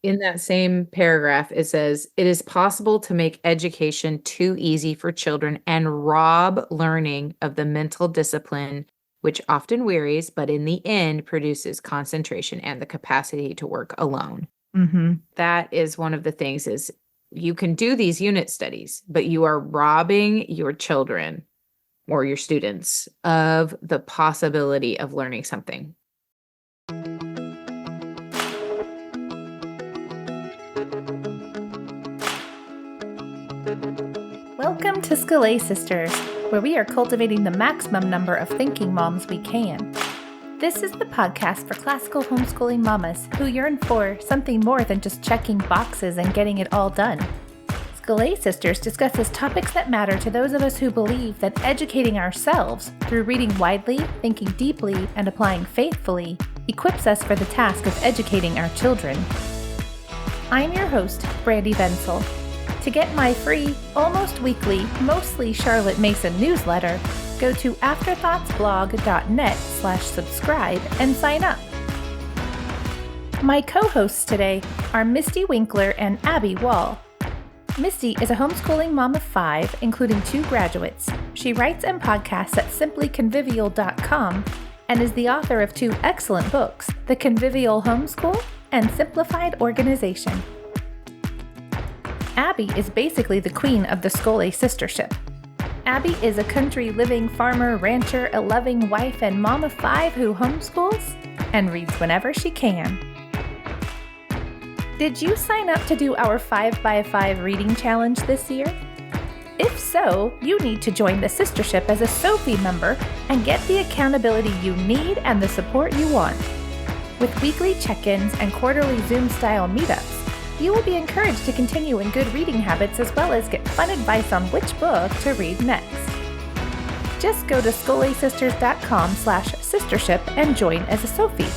In that same paragraph, it says, it is possible to make education too easy for children and rob learning of the mental discipline, which often wearies, but in the end produces concentration and the capacity to work alone. Mm-hmm. That is one of the things is you can do these unit studies, but you are robbing your children or your students of the possibility of learning something. Welcome to Scalay Sisters, where we are cultivating the maximum number of thinking moms we can. This is the podcast for classical homeschooling mamas who yearn for something more than just checking boxes and getting it all done. Scalay Sisters discusses topics that matter to those of us who believe that educating ourselves through reading widely, thinking deeply, and applying faithfully equips us for the task of educating our children. I'm your host, Brandy Bensel. To get my free, almost weekly, mostly Charlotte Mason newsletter, go to afterthoughtsblog.net/subscribe and sign up. My co-hosts today are Misty Winkler and Abby Wall. Misty is a homeschooling mom of 5, including 2 graduates. She writes and podcasts at simplyconvivial.com and is the author of 2 excellent books, The Convivial Homeschool and Simplified Organization. Abby is basically the queen of the Scalay sistership. Abby is a country living farmer, rancher, a loving wife, and mom of 5 who homeschools and reads whenever she can. Did you sign up to do our 5x5 reading challenge this year? If so, you need to join the sistership as a Sophie member and get the accountability you need and the support you want. With weekly check-ins and quarterly Zoom-style meetups, you will be encouraged to continue in good reading habits as well as get fun advice on which book to read next. Just go to scolaysisters.com/sistership and join as a Sophie.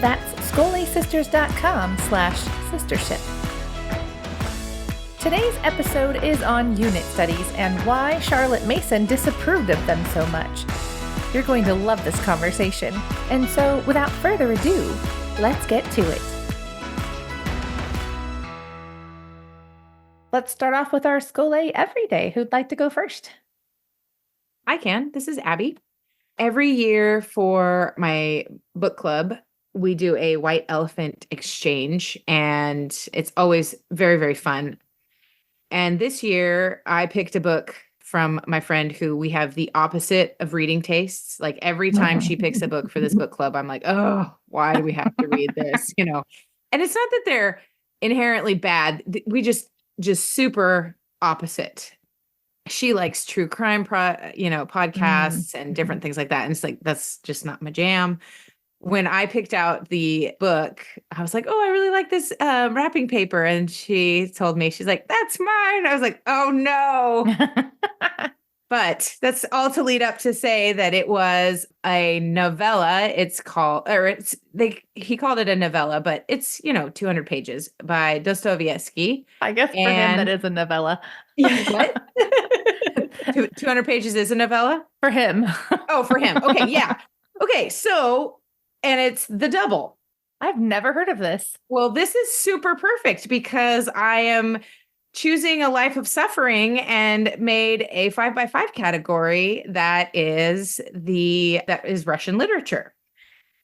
That's scolaysisters.com/sistership. Today's episode is on unit studies and why Charlotte Mason disapproved of them so much. You're going to love this conversation. And so, without further ado, let's get to it. Let's start off with our Scalay Everyday. Who'd like to go first? I can. This is Abby. Every year for my book club, we do a white elephant exchange, and it's always very, very fun. And this year, I picked a book from my friend who we have the opposite of reading tastes. Like every time she picks a book for this book club, I'm like, oh, why do we have to read this? And it's not that they're inherently bad. We just super opposite. She likes true crime, podcasts and different things like that. And it's like, that's just not my jam. When I picked out the book, I was like, oh, I really like this wrapping paper. And she told me, she's like, that's mine. I was like, oh no. But that's all to lead up to say that it was a novella. He called it a novella, but it's, 200 pages by Dostoevsky. I guess for him, that is a novella. What? 200 pages is a novella? For him. Oh, for him. Okay, yeah. Okay, so, and it's the double. I've never heard of this. Well, this is super perfect because I am choosing a life of suffering and made a 5x5 category that is Russian literature.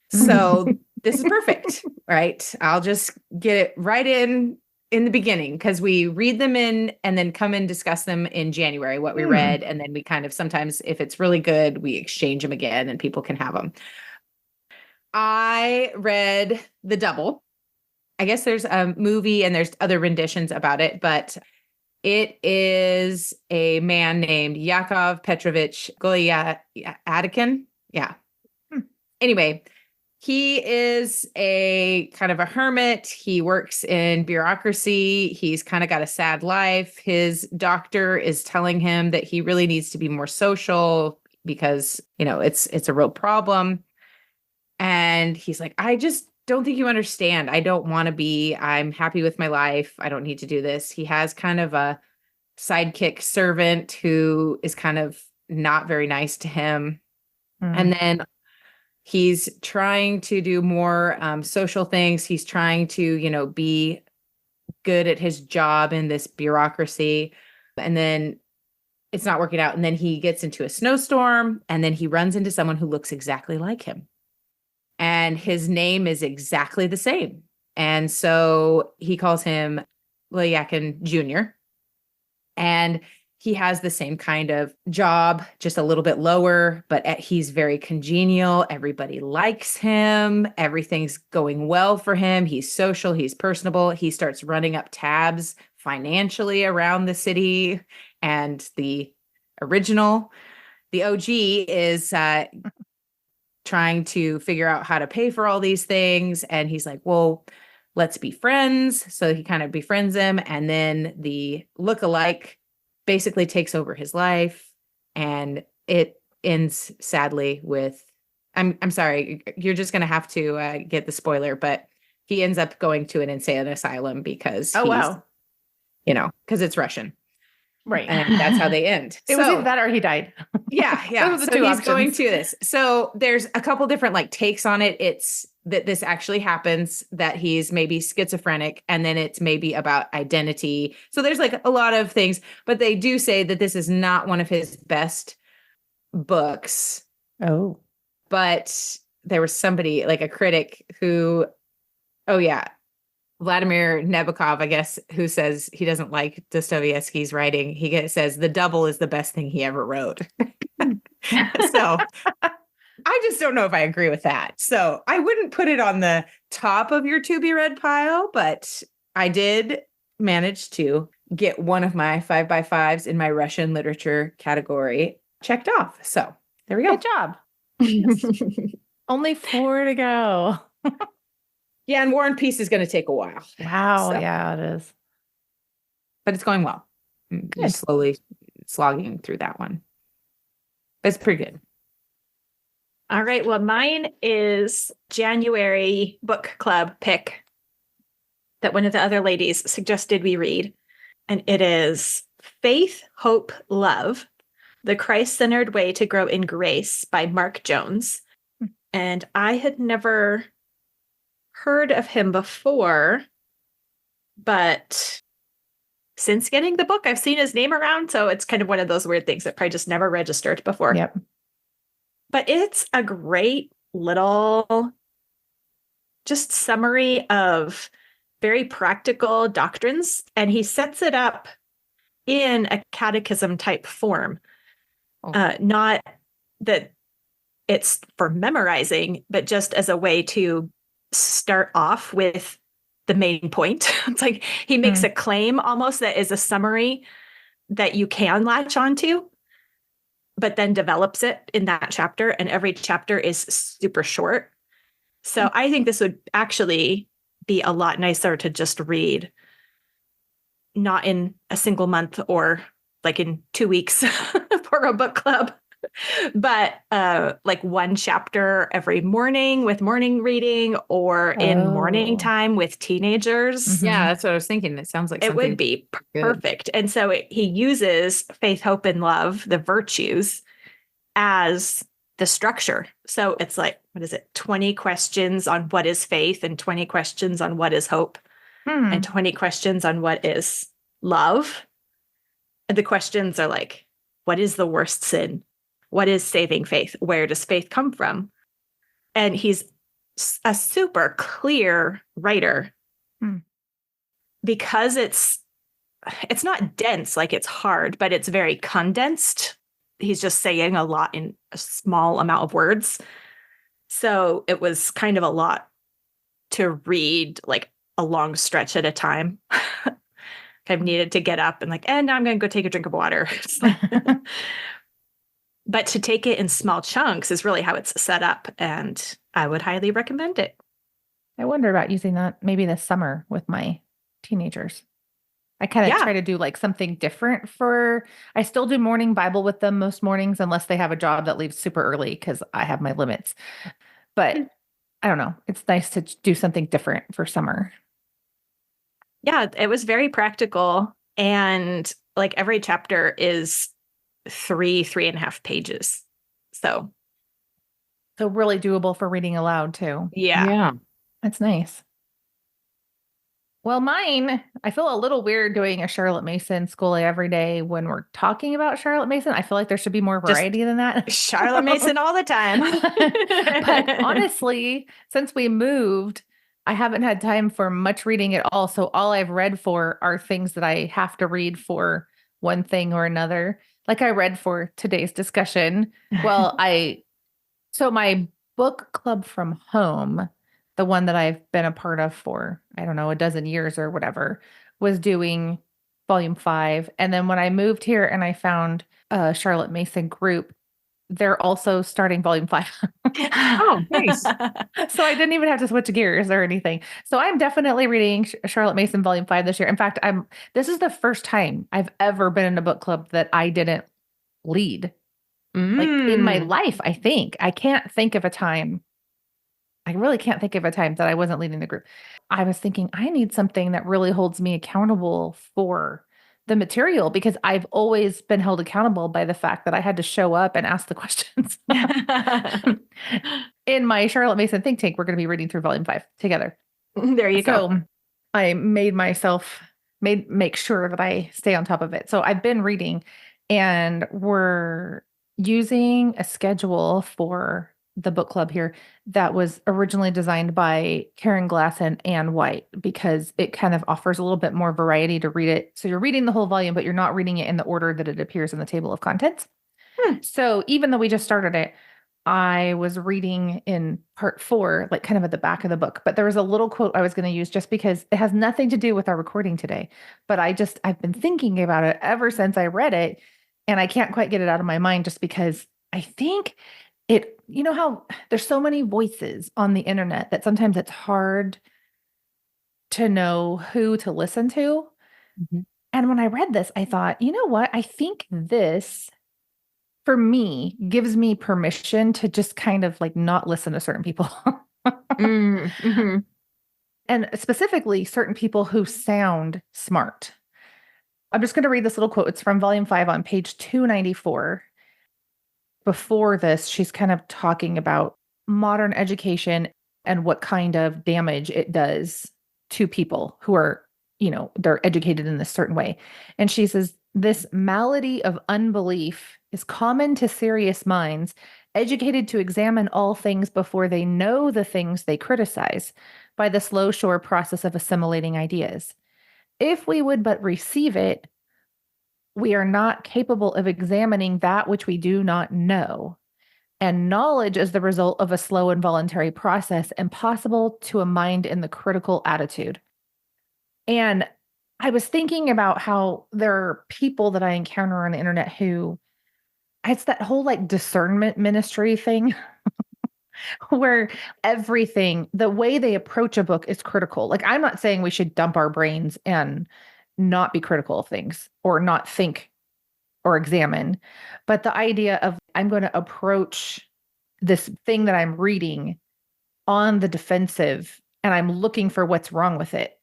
So this is perfect, right? I'll just get it right in the beginning because we read them in and then come and discuss them in January, what we read. And then we kind of sometimes, if it's really good, we exchange them again and people can have them. I read The Double. I guess there's a movie and there's other renditions about it, but it is a man named Yakov Petrovich Golyadkin. Yeah. Anyway, he is a kind of a hermit. He works in bureaucracy. He's kind of got a sad life. His doctor is telling him that he really needs to be more social because, it's a real problem. And he's like, I just don't think you understand. I don't want to be. I'm happy with my life. I don't need to do this. He has kind of a sidekick servant who is kind of not very nice to him. And then He's trying to do more social things. He's trying to, be good at his job in this bureaucracy. And then it's not working out. And then he gets into a snowstorm, and then he runs into someone who looks exactly like him. And his name is exactly the same. And so he calls him Layakin Jr. And he has the same kind of job, just a little bit lower, but he's very congenial. Everybody likes him. Everything's going well for him. He's social. He's personable. He starts running up tabs financially around the city. And the OG is trying to figure out how to pay for all these things. And he's like, well, let's be friends. So he kind of befriends him. And then the lookalike basically takes over his life. And it ends sadly with, I'm sorry, you're just going to have to get the spoiler, but he ends up going to an insane asylum because because it's Russian. Right. And that's how they end. It was either that or he died. Yeah. Those are the so two he's options. going to this. So there's a couple different takes on it. It's that this actually happens, that he's maybe schizophrenic, and then it's maybe about identity. So there's a lot of things, but they do say that this is not one of his best books. Oh. But there was somebody, a critic who, Vladimir Nabokov, I guess, who says he doesn't like Dostoevsky's writing. He says the double is the best thing he ever wrote. So I just don't know if I agree with that. So I wouldn't put it on the top of your to be read pile, but I did manage to get one of my 5x5s in my Russian literature category checked off. So there we go. Good job. Only 4 to go. Yeah, and War and Peace is going to take a while. Wow. So, yeah, it is. But it's going well. Just slowly slogging through that one. But it's pretty good. All right. Well, mine is January book club pick that one of the other ladies suggested we read. And it is Faith, Hope, Love, The Christ-Centered Way to Grow in Grace by Mark Jones. And I had never heard of him before, but since getting the book, I've seen his name around. So it's kind of one of those weird things that probably just never registered before. Yep. But it's a great little just summary of very practical doctrines. And he sets it up in a catechism type form. Not that it's for memorizing, but just as a way to start off with the main point. It's like he makes a claim almost that is a summary that you can latch onto, but then develops it in that chapter. And every chapter is super short. So I think this would actually be a lot nicer to just read, not in a single month or in 2 weeks for a book club, but one chapter every morning with morning reading, or in morning time with teenagers. Mm-hmm. Yeah, that's what I was thinking. It sounds like it would be perfect. And so he uses faith, hope, and love, the virtues, as the structure. So it's 20 questions on what is faith, and 20 questions on what is hope, and 20 questions on what is love. And the questions are what is the worst sin? What is saving faith? Where does faith come from? And he's a super clear writer because it's not dense, it's hard, but it's very condensed. He's just saying a lot in a small amount of words. So it was kind of a lot to read, a long stretch at a time. I've needed to get up and now I'm going to go take a drink of water. But to take it in small chunks is really how it's set up, and I would highly recommend it. I wonder about using that maybe this summer with my teenagers. I kind of try to do something different I still do morning Bible with them most mornings, unless they have a job that leaves super early because I have my limits. But I don't know. It's nice to do something different for summer. Yeah, it was very practical. And every chapter is 3.5 pages. So So really doable for reading aloud too. Yeah. Yeah. That's nice. Well, mine, I feel a little weird doing a Charlotte Mason School every day when we're talking about Charlotte Mason. I feel like there should be more Just variety than that. Charlotte Mason all the time. But honestly, since we moved, I haven't had time for much reading at all. So all I've read for are things that I have to read for one thing or another. Like I read for today's discussion. Well, so my book club from home, the one that I've been a part of for, I don't know, a dozen years or whatever, was doing volume 5. And then when I moved here and I found a Charlotte Mason group, they're also starting volume 5. Oh, nice. So I didn't even have to switch gears or anything. So I'm definitely reading Charlotte Mason volume 5 this year. In fact, this is the first time I've ever been in a book club that I didn't lead. Like in my life, I think. I can't think of a time. I really can't think of a time that I wasn't leading the group. I was thinking I need something that really holds me accountable for the material because I've always been held accountable by the fact that I had to show up and ask the questions. In my Charlotte Mason think tank, we're going to be reading through volume 5 together. There you go. So I make sure that I stay on top of it. So I've been reading and we're using a schedule for the book club here that was originally designed by Karen Glass and Anne White because it kind of offers a little bit more variety to read it. So you're reading the whole volume, but you're not reading it in the order that it appears in the table of contents. So even though we just started it, I was reading in part 4, like kind of at the back of the book, but there was a little quote I was going to use just because it has nothing to do with our recording today. But I've been thinking about it ever since I read it, and I can't quite get it out of my mind just because I think you know how there's so many voices on the internet that sometimes it's hard to know who to listen to. Mm-hmm. And when I read this, I thought, you know what? I think this for me gives me permission to just kind of like not listen to certain people. Mm-hmm. And specifically certain people who sound smart. I'm just going to read this little quote. It's from volume 5 on page 294. Before this, she's kind of talking about modern education and what kind of damage it does to people who are, they're educated in this certain way. And she says, this malady of unbelief is common to serious minds, educated to examine all things before they know the things they criticize by the slow, sure process of assimilating ideas. If we would but receive it, we are not capable of examining that which we do not know. And knowledge is the result of a slow involuntary process, impossible to a mind in the critical attitude. And I was thinking about how there are people that I encounter on the internet who it's that whole like discernment ministry thing where everything, the way they approach a book is critical. Like, I'm not saying we should dump our brains and not be critical of things or not think or examine, but the idea of I'm going to approach this thing that I'm reading on the defensive and I'm looking for what's wrong with it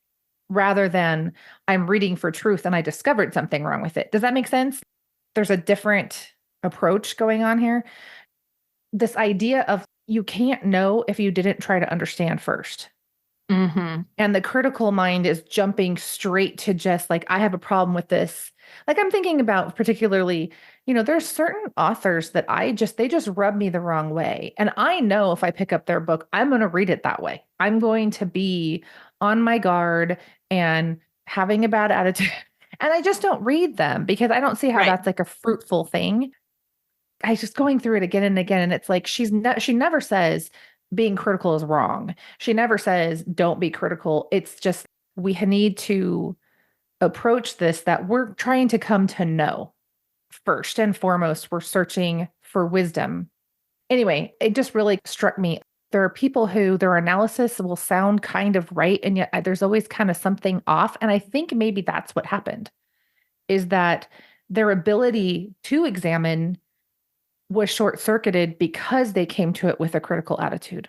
rather than I'm reading for truth and I discovered something wrong with it. Does that make sense? There's a different approach going on here. This idea of you can't know if you didn't try to understand first. Mm-hmm. And the critical mind is jumping straight to just like, I have a problem with this. Like I'm thinking about particularly, there's certain authors that they just rub me the wrong way. And I know if I pick up their book, I'm going to read it that way. I'm going to be on my guard and having a bad attitude. And I just don't read them because I don't see how that's like a fruitful thing. I just going through it again and again. And it's like, she never says being critical is wrong. She never says don't be critical. It's just, we need to approach this that we're trying to come to know. First and foremost, we're searching for wisdom. Anyway, it just really struck me. There are people who their analysis will sound kind of right, and yet there's always kind of something off. And I think maybe that's what happened, is that their ability to examine was short-circuited because they came to it with a critical attitude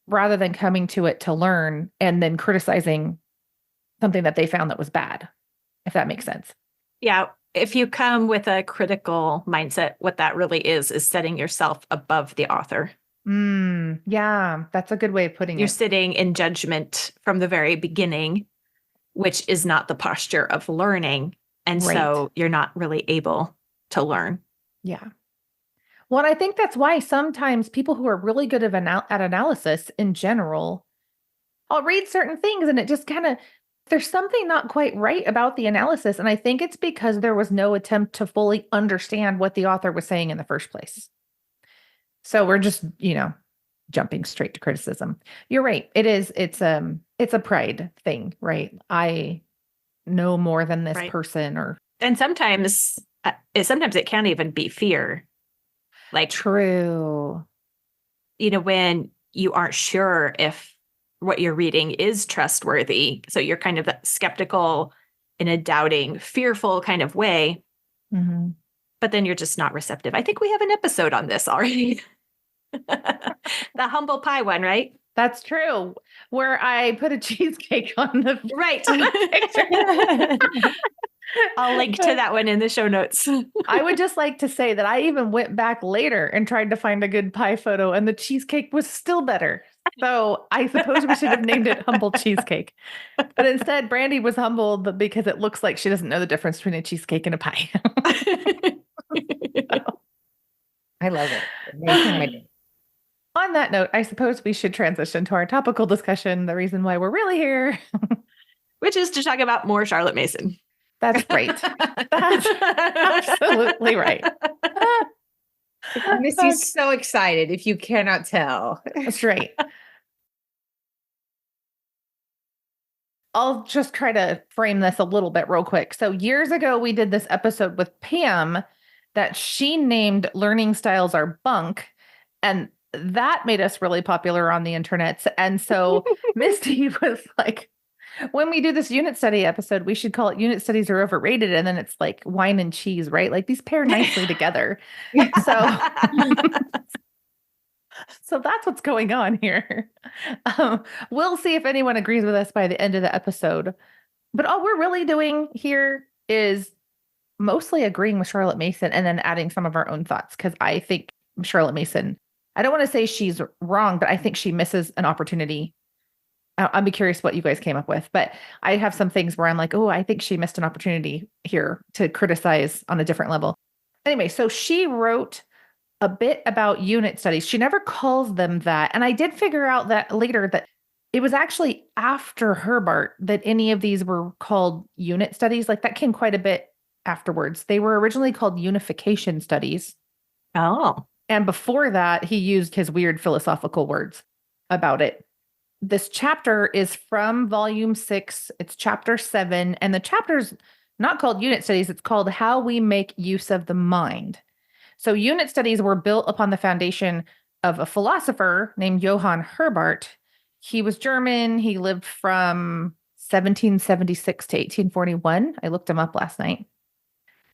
rather than coming to it to learn and then criticizing something that they found that was bad, if that makes sense. Yeah. If you come with a critical mindset, what that really is setting yourself above the author. Yeah, that's a good way of putting You're it. sitting in judgment from the very beginning, which is not the posture of learning. And Right. so you're not really able to learn. Yeah. Well, I think that's why sometimes people who are really good at analysis in general, I'll read certain things and it just kind of, there's something not quite right about the analysis. And I think it's because there was no attempt to fully understand what the author was saying in the first place. So we're just, jumping straight to criticism. You're right. It's a pride thing, right? I know more than this Right. person or And sometimes it can't even be fear. Like, true. when you aren't sure if what you're reading is trustworthy. So you're kind of skeptical in a doubting, fearful kind of way, Mhm. but then you're just not receptive. I think we have an episode on this already. The humble pie one, right? That's true. Where I put a cheesecake on the Right. picture. I'll link to that one in the show notes. I would just like to say that I even went back later and tried to find a good pie photo, and the cheesecake was still better. So I suppose we should have named it Humble Cheesecake. But instead, Brandy was humbled because it looks like she doesn't know the difference between a cheesecake and a pie. I love it. It makes my day. On that note, I suppose we should transition to our topical discussion, the reason why we're really here. Which is to talk about more Charlotte Mason. That's right. That's absolutely right. It makes you so excited if you cannot tell. That's right. I'll just try to frame this a little bit real quick. So years ago, we did this episode with Pam that she named learning styles are bunk. And that made us really popular on the internet. And so Misty was like, when we do this unit study episode, we should call it Unit Studies Are Overrated. And then it's like wine and cheese, right? Like these pair nicely together. So so that's what's going on here. We'll see if anyone agrees with us by the end of the episode. But all we're really doing here is mostly agreeing with Charlotte Mason and then adding some of our own thoughts. Because I think Charlotte Mason, I don't want to say she's wrong, but I think she misses an opportunity. I'd be curious what you guys came up with. But I have some things where I'm like, oh, I think she missed an opportunity here to criticize on a different level. Anyway, so she wrote a bit about unit studies. She never calls them that. And I did figure out that later that it was actually after Herbart that any of these were called unit studies. Like that came quite a bit afterwards. They were originally called unification studies. Oh. And before that, he used his weird philosophical words about it. This chapter is from volume 6. It's chapter 7. And the chapter's not called unit studies. It's called How We Make Use of the Mind. So unit studies were built upon the foundation of a philosopher named Johann Herbart. He was German. He lived from 1776 to 1841. I looked him up last night.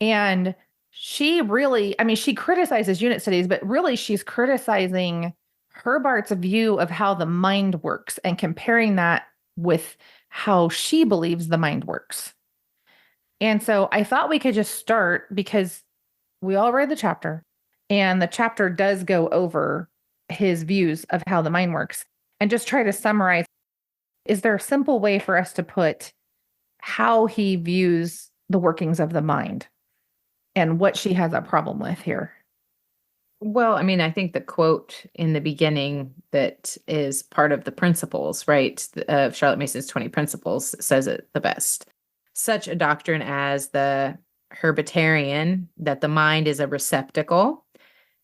And she really, she criticizes unit studies, but really she's criticizing Herbart's view of how the mind works and comparing that with how she believes the mind works. And so I thought we could just start because we all read the chapter, and the chapter does go over his views of how the mind works and just try to summarize. Is there a simple way for us to put how he views the workings of the mind and what she has a problem with here? Well, I think the quote in the beginning that is part of the principles, right, of Charlotte Mason's 20 principles says it the best. Such a doctrine as the Herbartian, that the mind is a receptacle,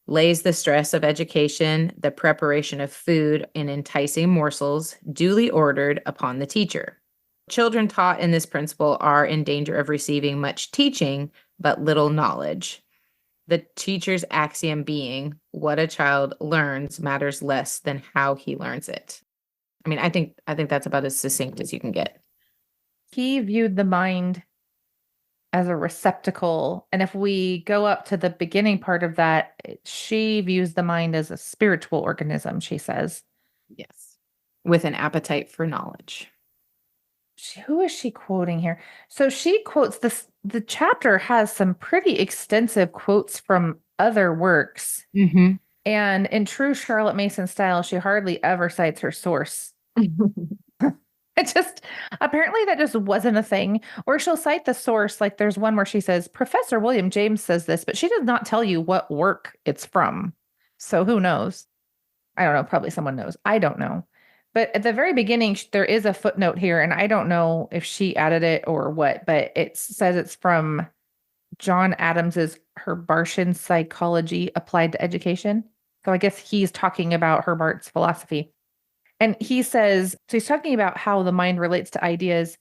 lays the stress of education, the preparation of food in enticing morsels, duly ordered upon the teacher. Children taught in this principle are in danger of receiving much teaching, but little knowledge. The teacher's axiom being, what a child learns matters less than how he learns it. I think that's about as succinct as you can get. He viewed the mind as a receptacle. And if we go up to the beginning part of that, she views the mind as a spiritual organism, she says. Yes. With an appetite for knowledge. Who is she quoting here? So she quotes this, the chapter has some pretty extensive quotes from other works. Mm-hmm. And in true Charlotte Mason style, she hardly ever cites her source. It just apparently that just wasn't a thing. Or she'll cite the source. Like there's one where she says, Professor William James says this, but she does not tell you what work it's from. So who knows? I don't know. Probably someone knows. I don't know. But at the very beginning, there is a footnote here, and I don't know if she added it or what, but it says it's from John Adams's Herbartian Psychology Applied to Education. So I guess he's talking about Herbart's philosophy. And he says, so he's talking about how the mind relates to ideas.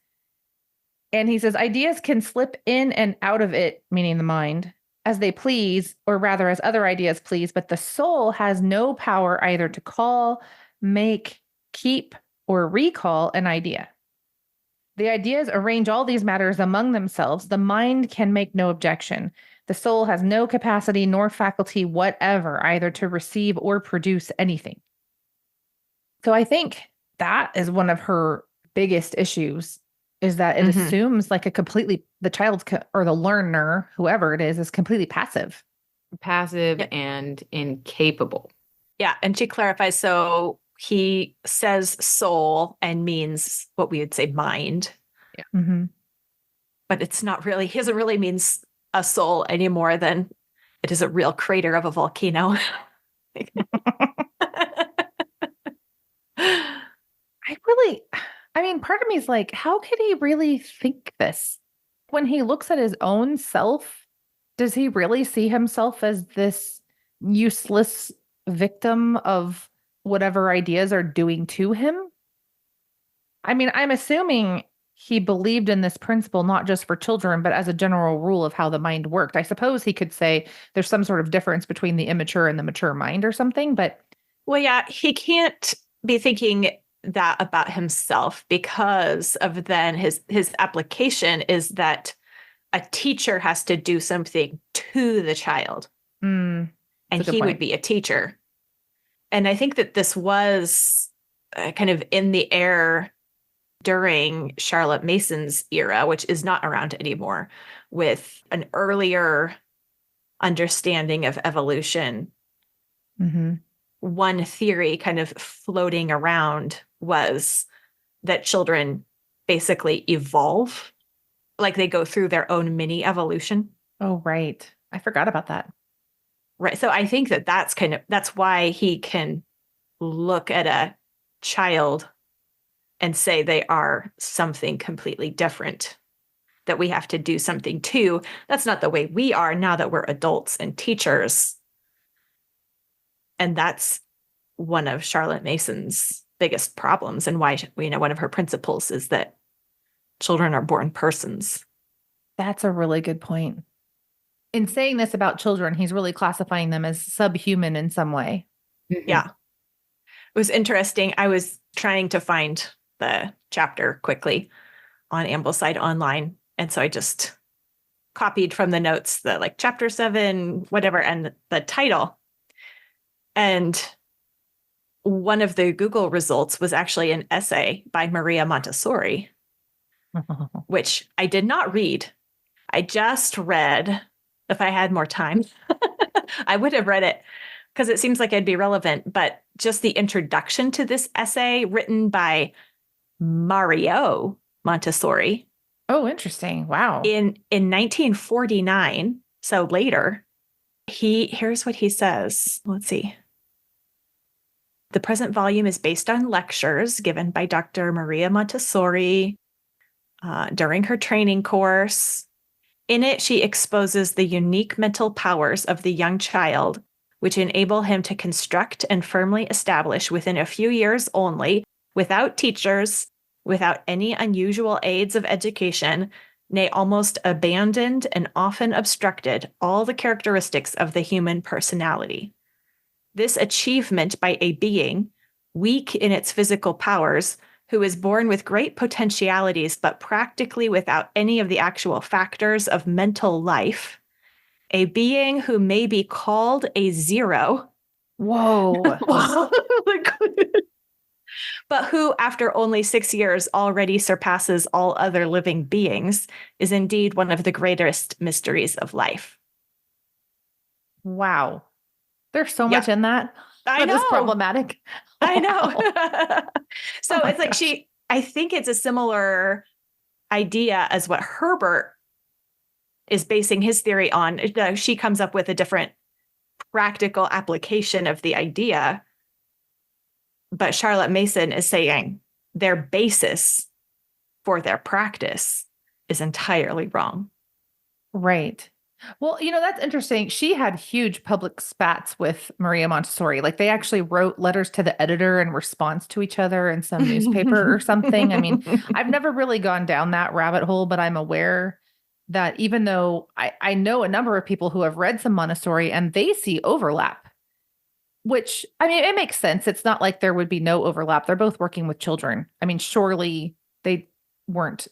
And he says, ideas can slip in and out of it, meaning the mind, as they please, or rather as other ideas please, but the soul has no power either to call, make, keep, or recall an idea. The ideas arrange all these matters among themselves. The mind can make no objection. The soul has no capacity nor faculty whatever either to receive or produce anything. So I think that is one of her biggest issues is that it assumes like the child or the learner, whoever it is completely passive. Passive and incapable. Yeah. And she clarifies. So he says soul and means what we would say mind. Yeah. Mm-hmm. But it's not really, he doesn't really means a soul any more than it is a real crater of a volcano. I mean, part of me is like, how could he really think this? When he looks at his own self, does he really see himself as this useless victim of whatever ideas are doing to him? I mean, I'm assuming he believed in this principle, not just for children, but as a general rule of how the mind worked. I suppose he could say there's some sort of difference between the immature and the mature mind or something, but. Well, yeah, he can't be thinking that about himself because of then his application is that a teacher has to do something to the child. And he would be a teacher. And I think that this was kind of in the air during Charlotte Mason's era, which is not around anymore, with an earlier understanding of evolution. Mm-hmm. One theory kind of floating around was that children basically evolve, like they go through their own mini evolution. Oh, right. I forgot about that. Right. So I think that that's why he can look at a child and say they are something completely different, that we have to do something to. That's not the way we are now that we're adults and teachers. And that's one of Charlotte Mason's biggest problems, and why, one of her principles is that children are born persons. That's a really good point. In saying this about children, he's really classifying them as subhuman in some way. Mm-hmm. Yeah. It was interesting. I was trying to find the chapter quickly on Ambleside online. And so I just copied from the notes the like chapter 7, whatever, and the title. And one of the Google results was actually an essay by Maria Montessori, which I did not read. I just read, if I had more time, I would have read it because it seems like it'd be relevant. But just the introduction to this essay written by Mario Montessori. Oh, interesting. Wow. In 1949, so later, here's what he says. Let's see. The present volume is based on lectures given by Dr. Maria Montessori during her training course. In it, she exposes the unique mental powers of the young child, which enable him to construct and firmly establish within a few years only, without teachers, without any unusual aids of education, nay, almost abandoned and often obstructed all the characteristics of the human personality. This achievement by a being, weak in its physical powers, who is born with great potentialities, but practically without any of the actual factors of mental life, a being who may be called a zero. Whoa. But who, after only 6 years, already surpasses all other living beings, is indeed one of the greatest mysteries of life. Wow. There's so much Yeah, in that I that is know. problematic. I Wow. know. Oh So my it's like gosh. I think it's a similar idea as what Herbert is basing his theory on. She comes up with a different practical application of the idea, but Charlotte Mason is saying their basis for their practice is entirely wrong. Right. Well, that's interesting. She had huge public spats with Maria Montessori. Like they actually wrote letters to the editor in response to each other in some newspaper or something. I mean, I've never really gone down that rabbit hole, but I'm aware that even though I know a number of people who have read some Montessori and they see overlap, which I mean, it makes sense. It's not like there would be no overlap. They're both working with children. I mean, surely they weren't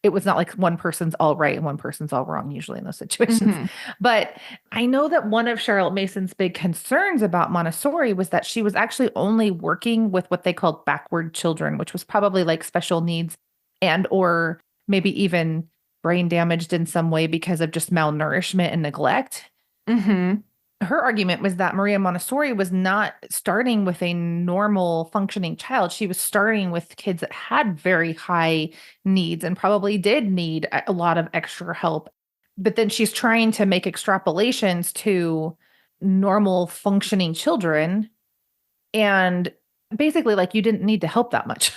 it was not like one person's all right and one person's all wrong, usually in those situations. Mhm. But I know that one of Charlotte Mason's big concerns about Montessori was that she was actually only working with what they called backward children, which was probably like special needs and or maybe even brain damaged in some way because of just malnourishment and neglect. Mhm. Her argument was that Maria Montessori was not starting with a normal functioning child. She was starting with kids that had very high needs and probably did need a lot of extra help. But then she's trying to make extrapolations to normal functioning children. And basically, like, you didn't need to help that much.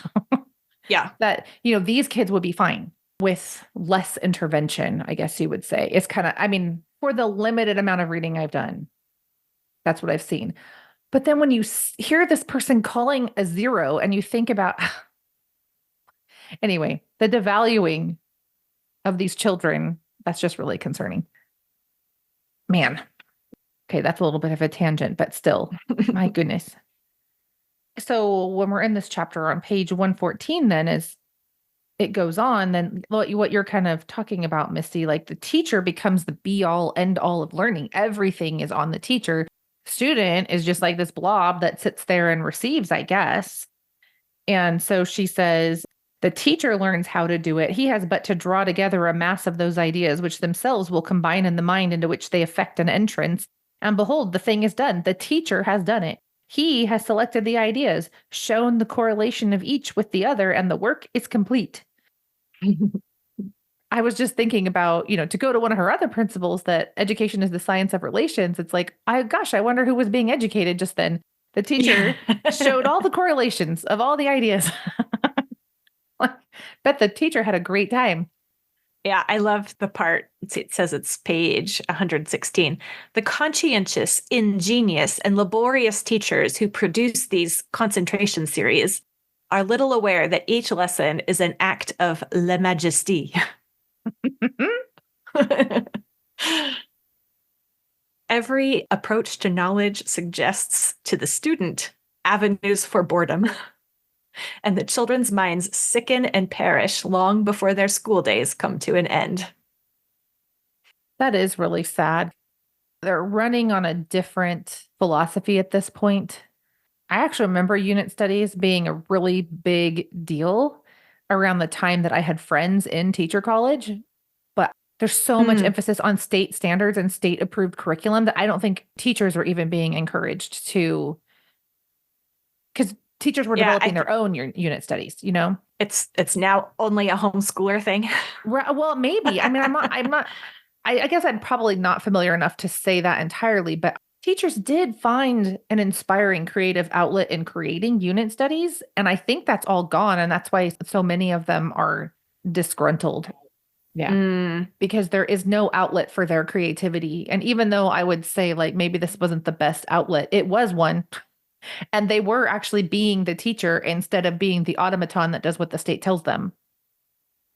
Yeah. That, these kids would be fine with less intervention, I guess you would say. It's kind of, I mean, for the limited amount of reading I've done, that's what I've seen. But then when you hear this person calling a zero and you think about, anyway, the devaluing of these children, that's just really concerning. Man. Okay, that's a little bit of a tangent, but still, my goodness. So when we're in this chapter on page 114, then as it goes on, then what you're kind of talking about, Misty, like the teacher becomes the be all end all of learning. Everything is on the teacher. Student is just like this blob that sits there and receives, I guess. And so she says, the teacher learns how to do it. He has but to draw together a mass of those ideas, which themselves will combine in the mind into which they effect an entrance. And behold, the thing is done. The teacher has done it. He has selected the ideas, shown the correlation of each with the other, and the work is complete. I was just thinking about, to go to one of her other principles that education is the science of relations. It's like, I wonder who was being educated just then. The teacher showed all the correlations of all the ideas. Like, bet the teacher had a great time. Yeah, I love the part. It says it's page 116. The conscientious, ingenious, and laborious teachers who produce these concentration series are little aware that each lesson is an act of la majesté. Every approach to knowledge suggests to the student avenues for boredom, and the children's minds sicken and perish long before their school days come to an end. That is really sad. They're running on a different philosophy at this point. I actually remember unit studies being a really big deal around the time that I had friends in teacher college. But there's so much Mm. emphasis on state standards and state approved curriculum that I don't think teachers were even being encouraged to, because teachers were Yeah, developing their own unit studies. it's now only a homeschooler thing. Well, maybe. I mean, I guess I'm probably not familiar enough to say that entirely, but teachers did find an inspiring creative outlet in creating unit studies. And I think that's all gone. And that's why so many of them are disgruntled. Yeah. Because there is no outlet for their creativity. And even though I would say, like, maybe this wasn't the best outlet, it was one. And they were actually being the teacher instead of being the automaton that does what the state tells them.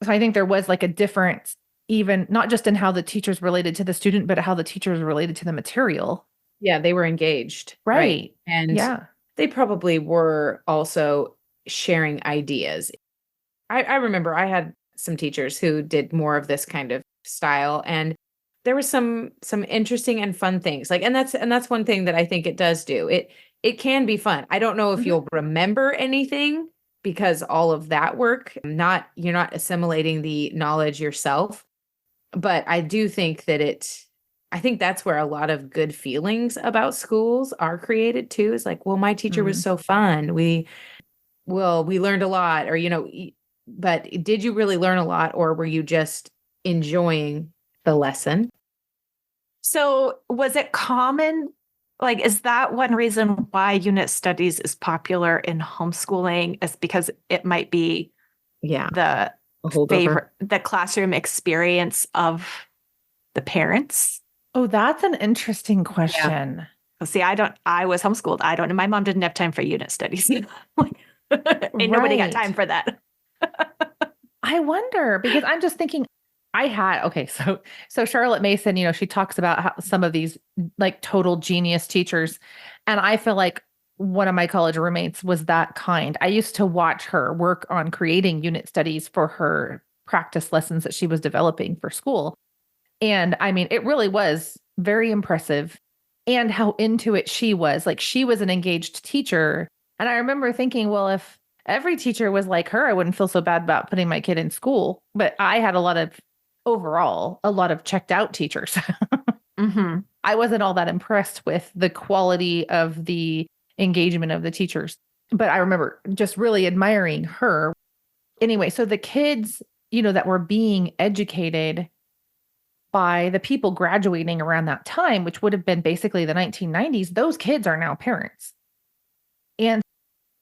So I think there was like a difference, even not just in how the teachers related to the student, but how the teachers related to the material. Yeah, they were engaged. Right. And Yeah. they probably were also sharing ideas. I remember I had some teachers who did more of this kind of style, and there was some interesting and fun things. Like, and that's one thing that I think it does do. It can be fun. I don't know if Mhm. you'll remember anything because all of that work, you're not assimilating the knowledge yourself. But I do think that I think that's where a lot of good feelings about schools are created too. Is like, well, my teacher was so fun. We learned a lot, or, but did you really learn a lot, or were you just enjoying the lesson? So was it common? Like, is that one reason why unit studies is popular in homeschooling, is because it might be Yeah. the A holdover. the classroom experience of the parents? Oh, that's an interesting question. See, I was homeschooled. I don't know. My mom didn't have time for unit studies. Ain't nobody got Right. time for that. I wonder, because I'm just thinking so Charlotte Mason, she talks about how some of these like total genius teachers. And I feel like one of my college roommates was that kind. I used to watch her work on creating unit studies for her practice lessons that she was developing for school. And I mean, it really was very impressive, and how into it she was. Like, she was an engaged teacher. And I remember thinking, well, if every teacher was like her, I wouldn't feel so bad about putting my kid in school. But I had a lot of checked out teachers. Mm-hmm. I wasn't all that impressed with the quality of the engagement of the teachers. But I remember just really admiring her. Anyway, so the kids, that were being educated by the people graduating around that time, which would have been basically the 1990s, those kids are now parents. And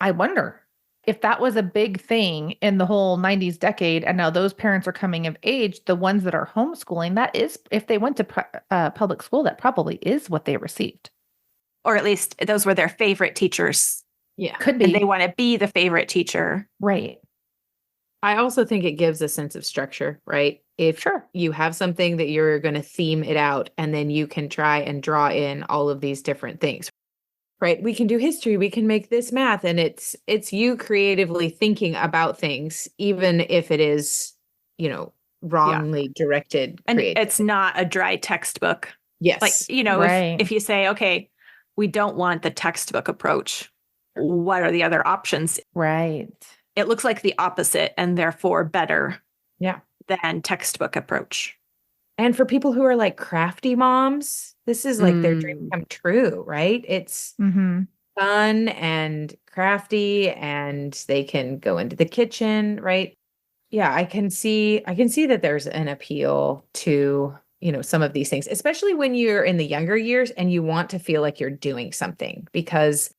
I wonder if that was a big thing in the whole 90s decade. And now those parents are coming of age, the ones that are homeschooling, that is, if they went to public school, that probably is what they received. Or at least those were their favorite teachers. Yeah. Could be. And they want to be the favorite teacher. Right. I also think it gives a sense of structure, right? If you have something that you're going to theme it out, and then you can try and draw in all of these different things, right? We can do history, we can make this math, and it's you creatively thinking about things, even if it is, wrongly directed. And it's not a dry textbook. Yes. Like, right. if you say, okay, we don't want the textbook approach, what are the other options? Right. It looks like the opposite, and therefore better than textbook approach. And for people who are like crafty moms, this is like their dream come true, right? It's fun and crafty, and they can go into the kitchen, right? Yeah, I can see that there's an appeal to, some of these things, especially when you're in the younger years and you want to feel like you're doing something, because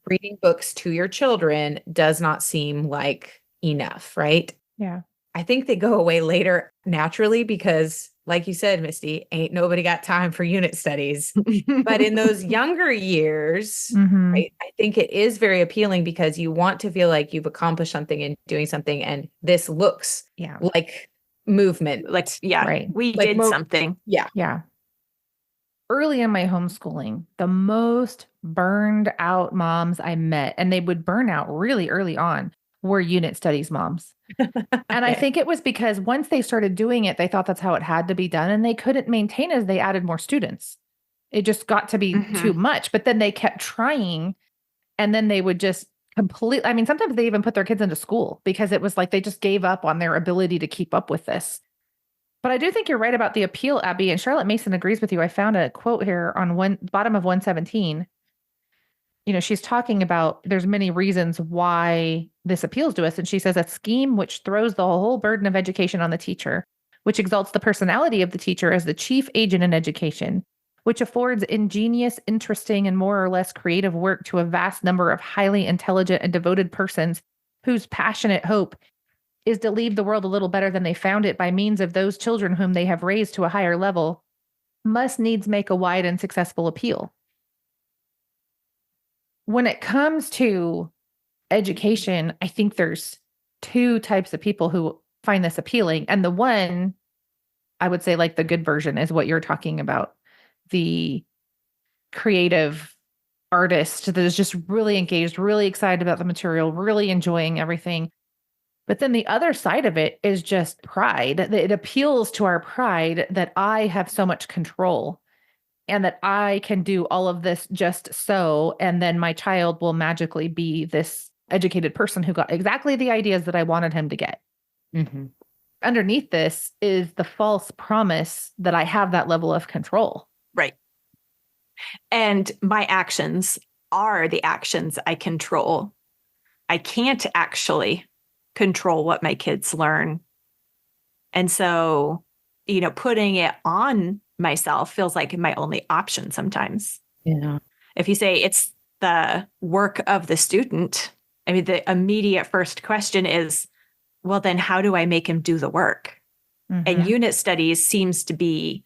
reading books to your children does not seem like enough, right? Yeah. I think they go away later naturally because, like you said, Misty, ain't nobody got time for unit studies. But in those younger years, right, I think it is very appealing because you want to feel like you've accomplished something and doing something. And this looks like movement. Like, right. We did something. Yeah. Yeah. Early in my homeschooling, the most burned out moms I met, and they would burn out really early on, were unit studies moms. And I think it was because once they started doing it, they thought that's how it had to be done, and they couldn't maintain as they added more students. It just got to be too much, but then they kept trying, and then they would just completely, I mean, sometimes they even put their kids into school because it was like they just gave up on their ability to keep up with this. But I do think you're right about the appeal, Abby, and Charlotte Mason agrees with you. I found a quote here on bottom of 117. She's talking about there's many reasons why this appeals to us. And she says a scheme which throws the whole burden of education on the teacher, which exalts the personality of the teacher as the chief agent in education, which affords ingenious, interesting, and more or less creative work to a vast number of highly intelligent and devoted persons whose passionate hope is to leave the world a little better than they found it by means of those children whom they have raised to a higher level, must needs make a wide and successful appeal. When it comes to education, I think there's two types of people who find this appealing. And the one, I would say, like the good version is what you're talking about. The creative artist that is just really engaged, really excited about the material, really enjoying everything. But then the other side of it is just pride. It appeals to our pride that I have so much control and that I can do all of this just so, and then my child will magically be this educated person who got exactly the ideas that I wanted him to get. Underneath this is the false promise that I have that level of control. Right. And my actions are the actions I control. I can't actually control what my kids learn. And so, putting it on myself feels like my only option sometimes. Yeah. If you say it's the work of the student, I mean, the immediate first question is, well, then how do I make him do the work? And unit studies seems to be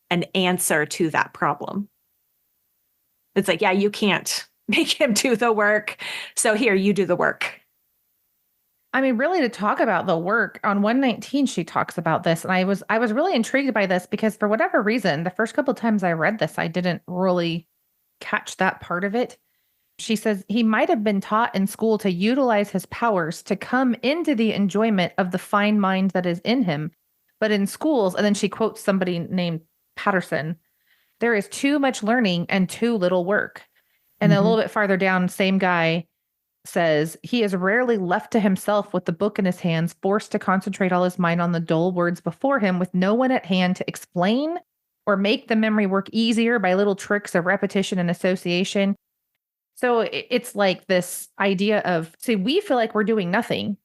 an answer to that problem. It's like, yeah, you can't make him do the work. So here, you do the work. I mean, really to talk about the work on 119, she talks about this. And I was really intrigued by this because for whatever reason, the first couple of times I read this, I didn't really catch that part of it. She says he might have been taught in school to utilize his powers to come into the enjoyment of the fine mind that is in him. But in schools, and then she quotes somebody named Patterson, there is too much learning and too little work. And then a little bit farther down, same guy says he is rarely left to himself with the book in his hands, forced to concentrate all his mind on the dull words before him with no one at hand to explain or make the memory work easier by little tricks of repetition and association. So it's like this idea of, see, we feel like we're doing nothing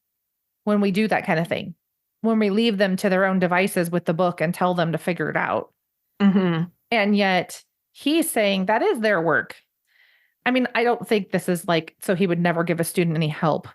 when we do that kind of thing, when we leave them to their own devices with the book and tell them to figure it out. And yet he's saying that is their work. I mean, I don't think this is like, so he would never give a student any help,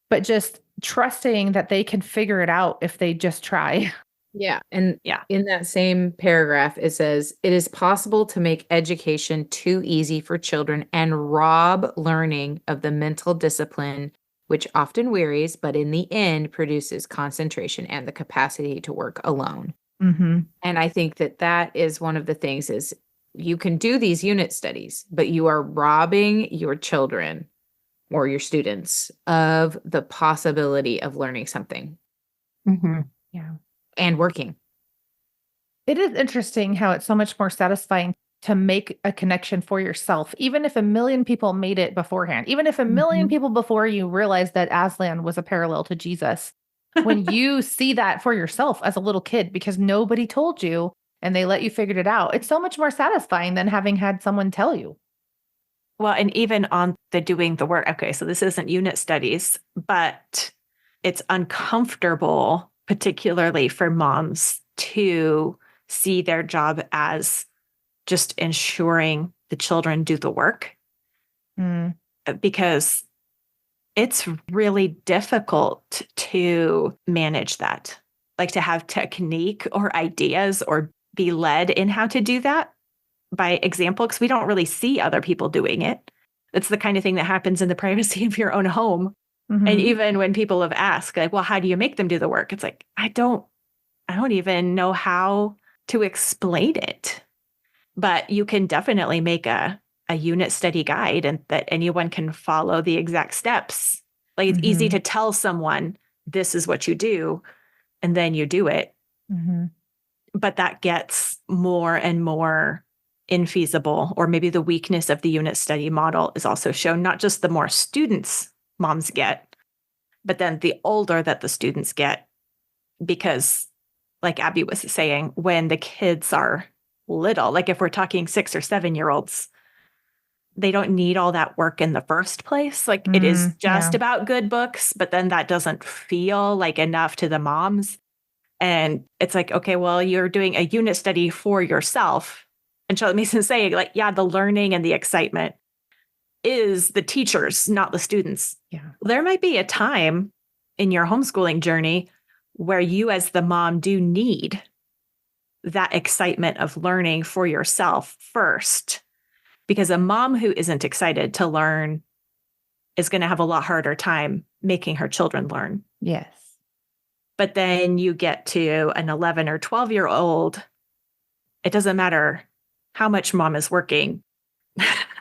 but just trusting that they can figure it out if they just try. Yeah. And in that same paragraph, it says, it is possible to make education too easy for children and rob learning of the mental discipline, which often wearies, but in the end produces concentration and the capacity to work alone. And I think that that is one of the things is you can do these unit studies, but you are robbing your children or your students of the possibility of learning something. Yeah. And working. It is interesting how it's so much more satisfying to make a connection for yourself, even if a million people made it beforehand, even if a million people before you realized that Aslan was a parallel to Jesus. When you see that for yourself as a little kid, because nobody told you and they let you figure it out, it's so much more satisfying than having had someone tell you. Well, and even on the doing the work, okay, so this isn't unit studies, but it's uncomfortable, particularly for moms, to see their job as just ensuring the children do the work. Because it's really difficult to manage that, like to have technique or ideas or be led in how to do that by example, because we don't really see other people doing it. It's the kind of thing that happens in the privacy of your own home. And even when people have asked, like, well, how do you make them do the work? It's like, I don't even know how to explain it. But you can definitely make a unit study guide and that anyone can follow the exact steps. Like it's easy to tell someone, this is what you do, and then you do it. But that gets more and more infeasible, or maybe the weakness of the unit study model is also shown, not just the more students moms get, but then the older that the students get, because like Abby was saying, when the kids are little, like if we're talking 6 or 7-year-olds, they don't need all that work in the first place. Like it is just about good books, but then that doesn't feel like enough to the moms. And it's like, okay, well, you're doing a unit study for yourself. And Charlotte Mason's saying, like, yeah, the learning and the excitement is the teachers, not the students. There might be a time in your homeschooling journey where you as the mom do need that excitement of learning for yourself first, because a mom who isn't excited to learn is going to have a lot harder time making her children learn. Yes. But then you get to an 11 or 12-year-old, it doesn't matter how much mom is working.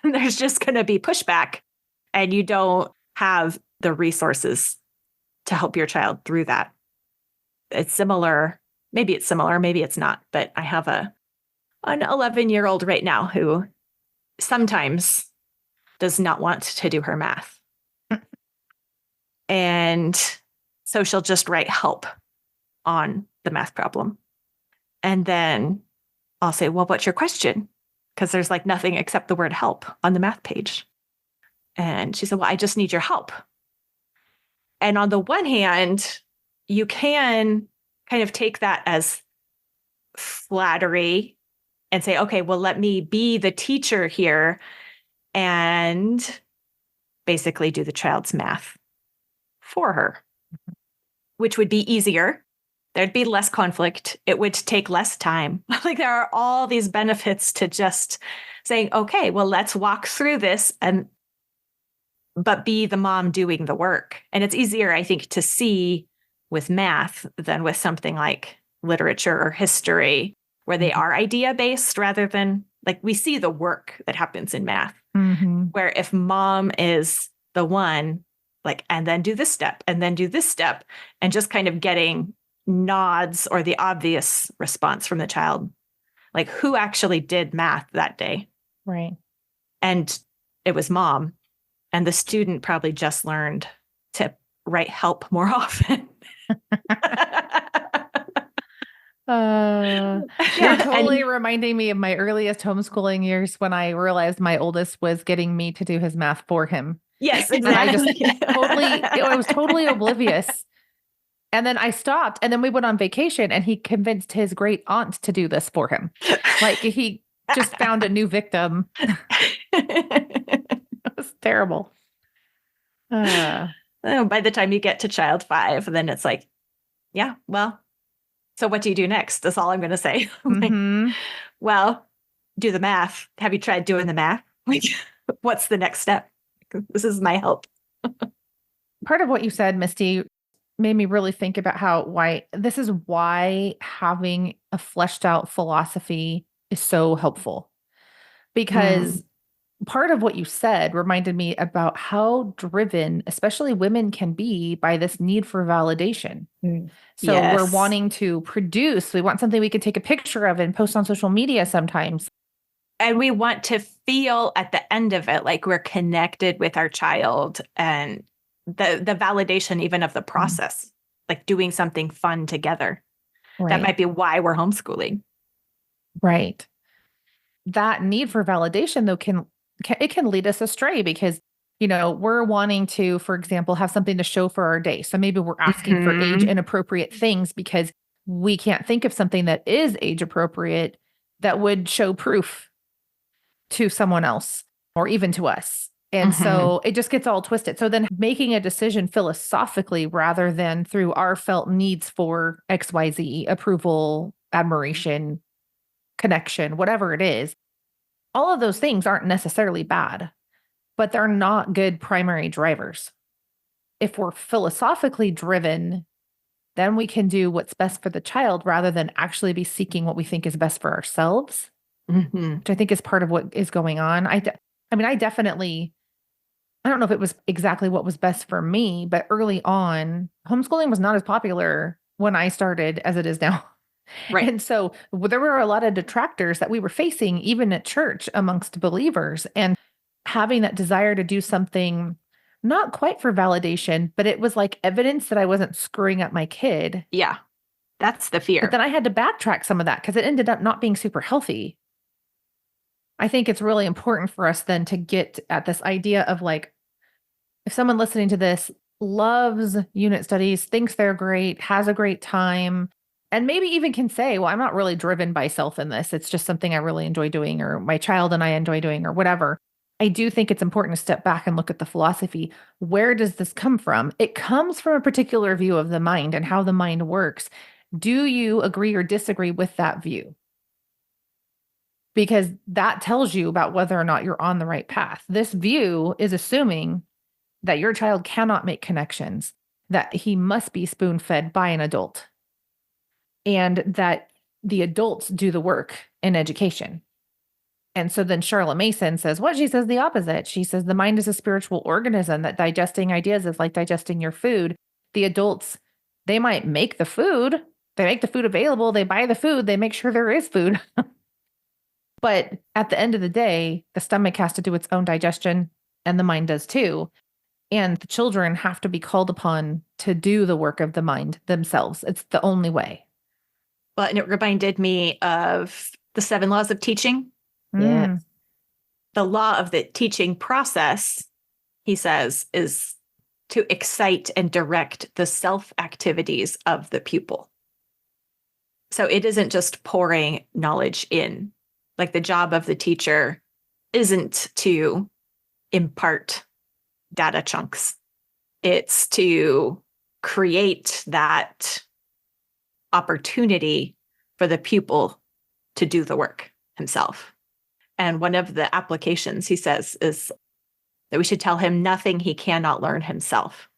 There's just going to be pushback, and you don't have the resources to help your child through that. It's similar. Maybe it's similar, maybe it's not. But I have an 11-year-old right now who sometimes does not want to do her math. And so she'll just write help on the math problem. And then I'll say, well, what's your question? Because there's like nothing except the word help on the math page. And she said, well, I just need your help. And on the one hand, you can kind of take that as flattery and say, okay, well, let me be the teacher here and basically do the child's math for her, which would be easier. There'd be less conflict. It would take less time. Like there are all these benefits to just saying, okay, well, let's walk through this but be the mom doing the work. And it's easier, I think, to see with math than with something like literature or history, where they are idea based rather than like we see the work that happens in math. Where if mom is the one, like, and then do this step, and then do this step, and just kind of getting nods or the obvious response from the child, like who actually did math that day? Right. And it was mom. And the student probably just learned to write help more often. You're totally reminding me of my earliest homeschooling years when I realized my oldest was getting me to do his math for him. Yes, exactly. exactly. I was totally oblivious. And then I stopped, and then we went on vacation, and he convinced his great aunt to do this for him. Like he just found a new victim. It was terrible. By the time you get to child 5, then it's like, yeah, well, so what do you do next? That's all I'm going to say. Like, well, do the math. Have you tried doing the math? Like, what's the next step? This is my help. Part of what you said, Misty, made me really think about why having a fleshed out philosophy is so helpful. Because part of what you said reminded me about how driven, especially women, can be by this need for validation. So we're wanting to produce, we want something we can take a picture of and post on social media sometimes. And we want to feel at the end of it like we're connected with our child and the validation even of the process, like doing something fun together. Right. That might be why we're homeschooling. Right. That need for validation, though, can lead us astray because, we're wanting to, for example, have something to show for our day. So maybe we're asking for age inappropriate things because we can't think of something that is age appropriate that would show proof to someone else or even to us. And so it just gets all twisted. So then making a decision philosophically rather than through our felt needs for XYZ, approval, admiration, connection, whatever it is, all of those things aren't necessarily bad, but they're not good primary drivers. If we're philosophically driven, then we can do what's best for the child rather than actually be seeking what we think is best for ourselves, which I think is part of what is going on. I don't know if it was exactly what was best for me, but early on, homeschooling was not as popular when I started as it is now. Right. And so there were a lot of detractors that we were facing, even at church amongst believers, and having that desire to do something not quite for validation, but it was like evidence that I wasn't screwing up my kid. Yeah. That's the fear. But then I had to backtrack some of that because it ended up not being super healthy. I think it's really important for us then to get at this idea of like, if someone listening to this loves unit studies, thinks they're great, has a great time, and maybe even can say, well, I'm not really driven by self in this. It's just something I really enjoy doing, or my child and I enjoy doing, or whatever. I do think it's important to step back and look at the philosophy. Where does this come from? It comes from a particular view of the mind and how the mind works. Do you agree or disagree with that view? Because that tells you about whether or not you're on the right path. This view is assuming that your child cannot make connections, that he must be spoon-fed by an adult, and that the adults do the work in education. And so then Charlotte Mason says what? She says the opposite. She says the mind is a spiritual organism, that digesting ideas is like digesting your food. The adults, they might make the food. They make the food available. They buy the food. They make sure there is food. But at the end of the day, the stomach has to do its own digestion, and the mind does too. And the children have to be called upon to do the work of the mind themselves. It's the only way. Well, and it reminded me of the 7 laws of teaching. Yes. The law of the teaching process, he says, is to excite and direct the self activities of the pupil. So it isn't just pouring knowledge in. Like the job of the teacher isn't to impart data chunks. It's to create that opportunity for the pupil to do the work himself. And one of the applications, he says, is that we should tell him nothing he cannot learn himself.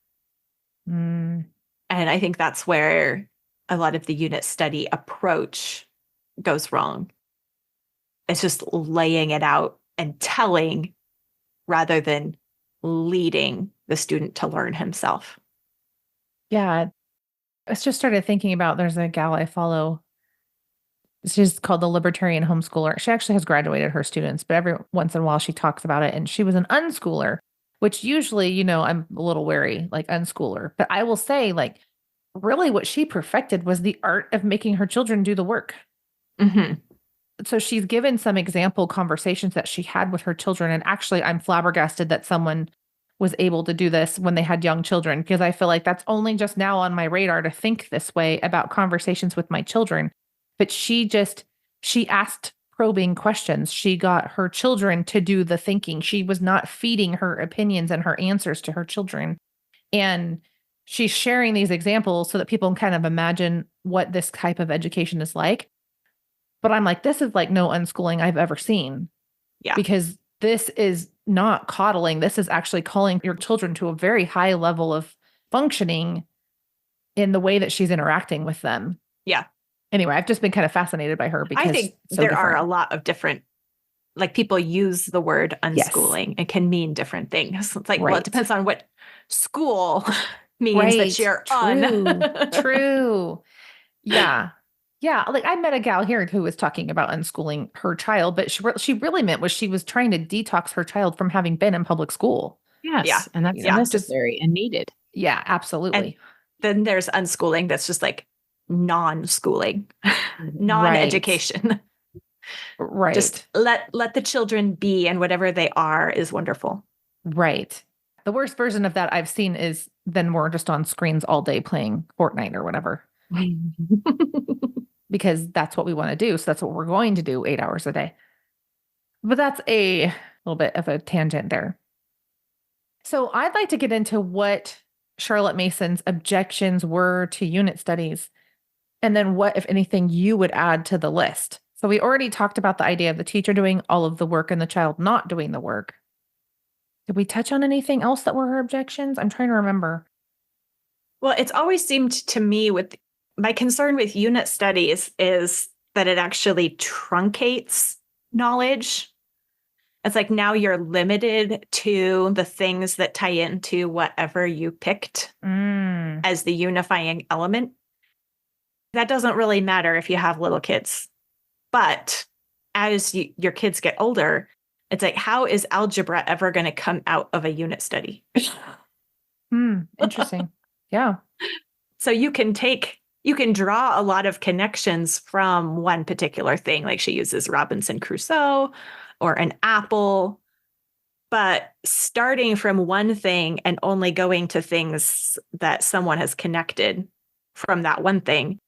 And I think that's where a lot of the unit study approach goes wrong. It's just laying it out and telling rather than leading the student to learn himself. Yeah. I just started thinking about there's a gal I follow. She's called the Libertarian Homeschooler. She actually has graduated her students, but every once in a while she talks about it. And she was an unschooler, which usually, I'm a little wary, like unschooler. But I will say, like, really what she perfected was the art of making her children do the work. Mm-hmm. So she's given some example conversations that she had with her children. And actually, I'm flabbergasted that someone was able to do this when they had young children, because I feel like that's only just now on my radar to think this way about conversations with my children. But she asked probing questions. She got her children to do the thinking. She was not feeding her opinions and her answers to her children. And she's sharing these examples so that people can kind of imagine what this type of education is like. But I'm like, this is like no unschooling I've ever seen. Yeah. Because this is not coddling. This is actually calling your children to a very high level of functioning in the way that she's interacting with them. Yeah. Anyway, I've just been kind of fascinated by her because I think there are a lot of different, like people use the word unschooling. It can mean different things. It's like, well, it depends on what school means that you're on. True. Yeah. Yeah. Like I met a gal here who was talking about unschooling her child, but she really meant was she was trying to detox her child from having been in public school. Yes. Yeah. And that's necessary and needed. Yeah, absolutely. And then there's unschooling that's just like non-schooling, non-education. Right. Just let the children be, and whatever they are is wonderful. Right. The worst version of that I've seen is then we're just on screens all day playing Fortnite or whatever. Because that's what we want to do. So that's what we're going to do 8 hours a day. But that's a little bit of a tangent there. So I'd like to get into what Charlotte Mason's objections were to unit studies, and then what, if anything, you would add to the list. So we already talked about the idea of the teacher doing all of the work and the child not doing the work. Did we touch on anything else that were her objections? I'm trying to remember. Well, it's always seemed to me with my concern with unit studies is that it actually truncates knowledge. It's like now you're limited to the things that tie into whatever you picked as the unifying element. That doesn't really matter if you have little kids. But as your kids get older, it's like, how is algebra ever going to come out of a unit study? Interesting. Yeah. So you can draw a lot of connections from one particular thing. Like she uses Robinson Crusoe or an apple, but starting from one thing and only going to things that someone has connected from that one thing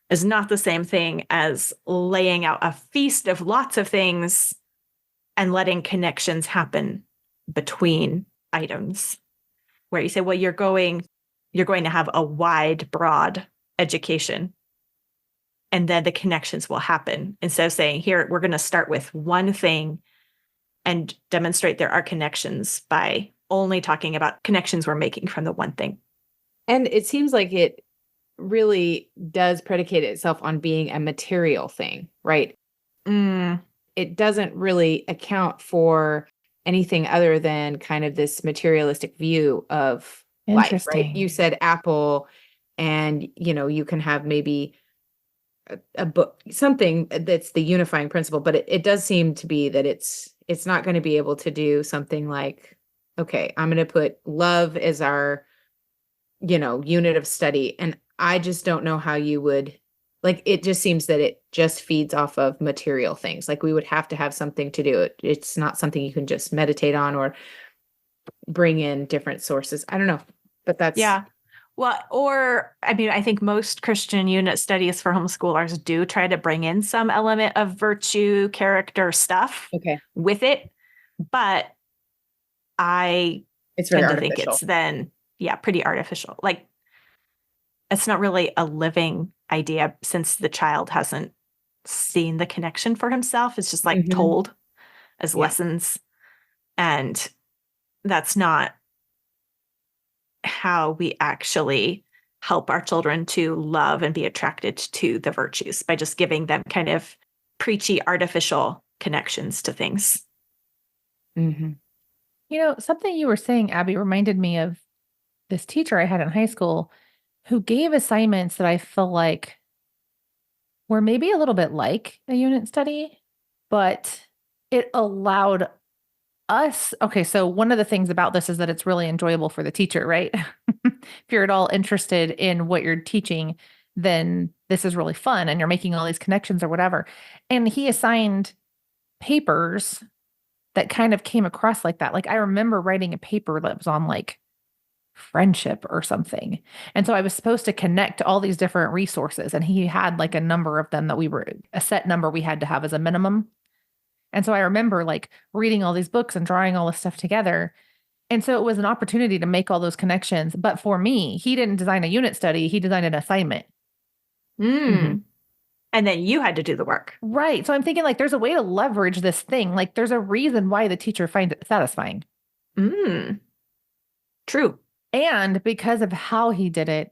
is not the same thing as laying out a feast of lots of things and letting connections happen between items, where you say, well, you're going to have a wide, broad education, and then the connections will happen. Instead of saying, here, we're going to start with one thing and demonstrate there are connections by only talking about connections we're making from the one thing. And it seems like it really does predicate itself on being a material thing, right? It doesn't really account for anything other than kind of this materialistic view of life, right? You said apple, and you can have maybe a book, something that's the unifying principle, but it does seem to be that it's not going to be able to do something like, okay, I'm going to put love as our unit of study, and I just don't know how you would Like it just seems that it just feeds off of material things. Like we would have to have something to do it. It's not something you can just meditate on or bring in different sources. I don't know, but that's Yeah. Well, or I mean, I think most Christian unit studies for homeschoolers do try to bring in some element of virtue, character stuff okay. with it. But I It's very tend to think artificial. it's then, yeah, pretty artificial. Like it's not really a living idea since the child hasn't seen the connection for himself. It's just like Mhm. told as Yeah. lessons. And that's not how we actually help our children to love and be attracted to the virtues by just giving them kind of preachy, artificial connections to things. Mhm. Something you were saying, Abby, reminded me of this teacher I had in high school who gave assignments that I feel like were maybe a little bit like a unit study, but it allowed us. Okay, so one of the things about this is that it's really enjoyable for the teacher, right? If you're at all interested in what you're teaching, then this is really fun and you're making all these connections or whatever. And he assigned papers that kind of came across like that. Like I remember writing a paper that was on like friendship or something. And so I was supposed to connect all these different resources and he had like a number of them that a set number we had to have as a minimum. And so I remember like reading all these books and drawing all this stuff together. And so it was an opportunity to make all those connections. But for me, he didn't design a unit study, he designed an assignment. Mm. And then you had to do the work. Right. So I'm thinking like there's a way to leverage this thing. Like there's a reason why the teacher finds it satisfying. Mm. True. And because of how he did it,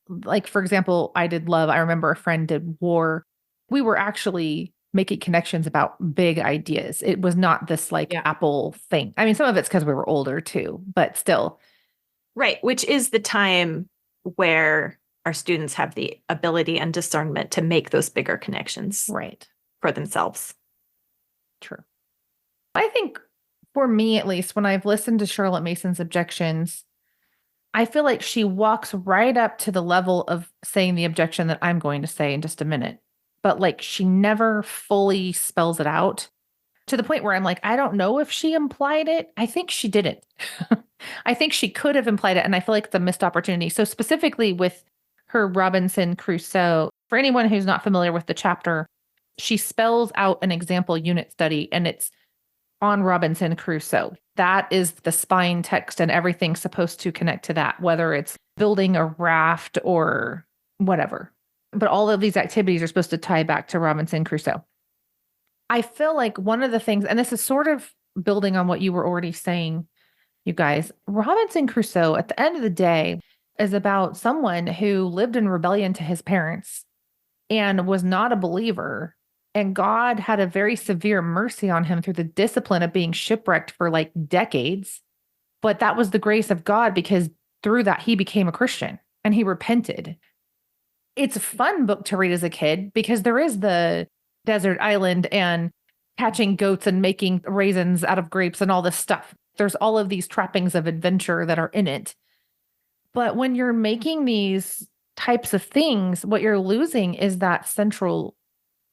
like for example, I did love, I remember a friend did war. We were actually making connections about big ideas. It was not this like Yeah. Apple thing. I mean, some of it's because we were older too, but still. Right. Which is the time where our students have the ability and discernment to make those bigger connections Right. for themselves. True. I think for me, at least, when I've listened to Charlotte Mason's objections, I feel like she walks right up to the level of saying the objection that I'm going to say in just a minute. But like she never fully spells it out to the point where I'm like, I don't know if she implied it. I think she didn't. I think she could have implied it. And I feel like it's a missed opportunity. So, specifically with her Robinson Crusoe, for anyone who's not familiar with the chapter, she spells out an example unit study and it's on Robinson Crusoe. That is the spine text, and everything's supposed to connect to that, whether it's building a raft or whatever. But all of these activities are supposed to tie back to Robinson Crusoe. I feel like one of the things, and this is sort of building on what you were already saying, you guys, Robinson Crusoe, at the end of the day, is about someone who lived in rebellion to his parents and was not a believer. And God had a very severe mercy on him through the discipline of being shipwrecked for like decades. But that was the grace of God because through that, he became a Christian and he repented. It's a fun book to read as a kid because there is the desert island and catching goats and making raisins out of grapes and all this stuff. There's all of these trappings of adventure that are in it. But when you're making these types of things, what you're losing is that central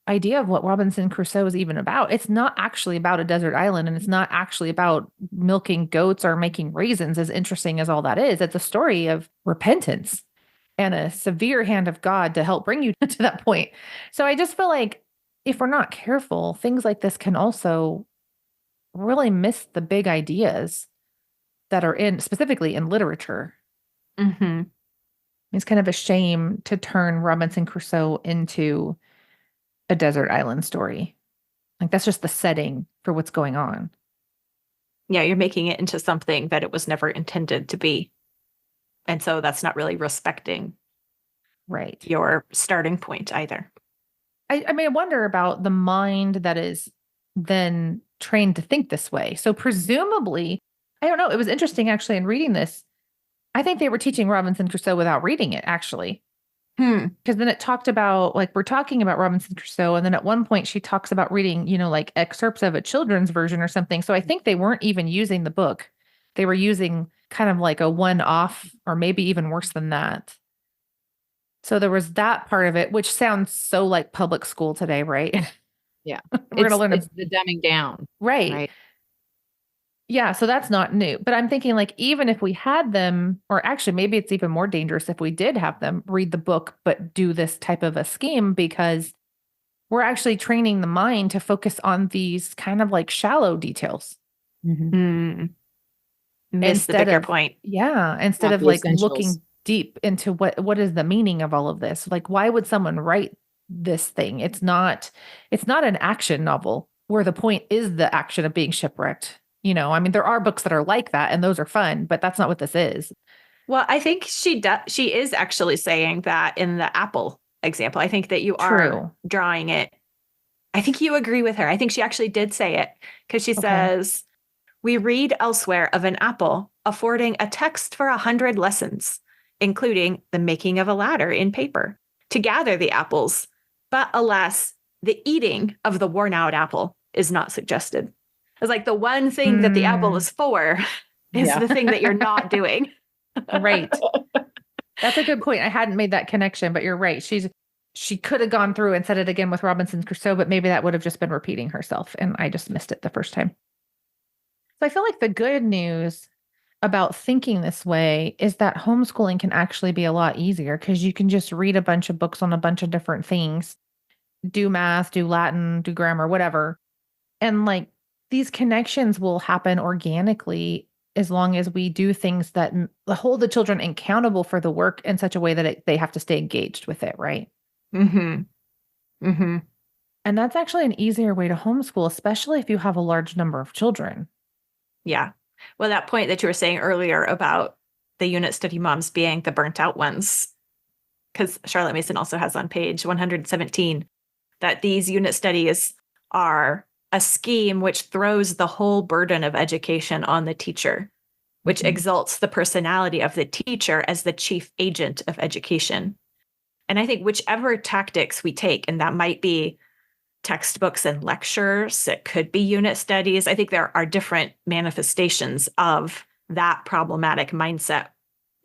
idea of what Robinson Crusoe is even about. It's not actually about a desert island and it's not actually about milking goats or making raisins, as interesting as all that is. It's a story of repentance and a severe hand of God to help bring you to that point. So I just feel like if we're not careful, things like this can also really miss the big ideas that are in specifically in literature. Mm-hmm. It's kind of a shame to turn Robinson Crusoe into a desert island story. Like that's just the setting for what's going on. Yeah, you're making it into something that it was never intended to be. And so that's not really respecting Right. your starting point either. I mean, I wonder about the mind that is then trained to think this way. So presumably, I don't know. It was interesting actually in reading this. I think they were teaching Robinson Crusoe without reading it, actually. Because then it talked about, like, we're talking about Robinson Crusoe. And then at one point she talks about reading, like excerpts of a children's version or something. So I think they weren't even using the book. They were using kind of like a one off or maybe even worse than that. So there was that part of it, which sounds so like public school today, right? Yeah. We're going to learn It's the dumbing down, right. right? Yeah, so that's not new. But I'm thinking like even if we had them, or actually maybe it's even more dangerous if we did have them read the book but do this type of a scheme, because we're actually training the mind to focus on these kind of like shallow details Mm. Miss the instead bigger of point. instead Not of the like essentials. looking deep into what is the meaning of all of this. Like why would someone write this thing? It's not an action novel where the point is the action of being shipwrecked. I mean, there are books that are like that and those are fun, but that's not what this is. Well, I think she is actually saying that in the apple example. I think that you are True. drawing it. I think you agree with her. I think she actually did say it because she Okay. says, we read elsewhere of an apple affording a text for 100 lessons, including the making of a ladder in paper to gather the apples. But alas, the eating of the worn out apple is not suggested. It's like the one thing that the apple is for is Yeah. the thing that you're not doing. Right. That's a good point. I hadn't made that connection, but you're right. She could have gone through and said it again with Robinson Crusoe, but maybe that would have just been repeating herself. And I just missed it the first time. So I feel like the good news about thinking this way is that homeschooling can actually be a lot easier because you can just read a bunch of books on a bunch of different things, do math, do Latin, do grammar, whatever. And like these connections will happen organically as long as we do things that hold the children accountable for the work in such a way that they have to stay engaged with it, right? Mm-hmm. Mm-hmm. And that's actually an easier way to homeschool, especially if you have a large number of children. Yeah. Well, that point that you were saying earlier about the unit study moms being the burnt out ones, because Charlotte Mason also has on page 117 that these unit studies are a scheme which throws the whole burden of education on the teacher, which Mhm. exalts the personality of the teacher as the chief agent of education. And I think whichever tactics we take, and that might be textbooks and lectures, it could be unit studies. I think there are different manifestations of that problematic mindset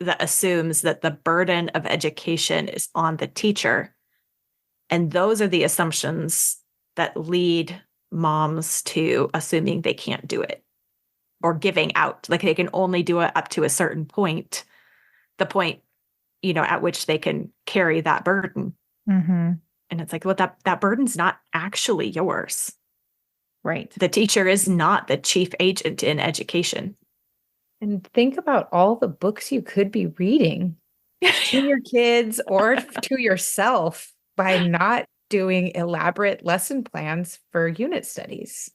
that assumes that the burden of education is on the teacher. And those are the assumptions that lead moms to assuming they can't do it or giving out, like they can only do it up to a certain point, the point, at which they can carry that burden. Mm-hmm. And it's like, well, that burden's not actually yours. Right. The teacher is not the chief agent in education. And think about all the books you could be reading to your kids or to yourself by not doing elaborate lesson plans for unit studies.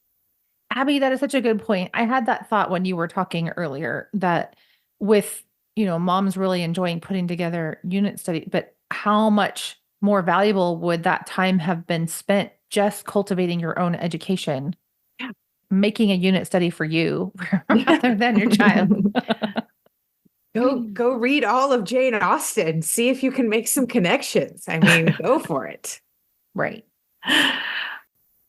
Abby, that is such a good point. I had that thought when you were talking earlier that with, moms really enjoying putting together unit study, but how much more valuable would that time have been spent just cultivating your own education, Yeah. making a unit study for you rather than your child? Go read all of Jane Austen. See if you can make some connections. I mean, go for it. Right.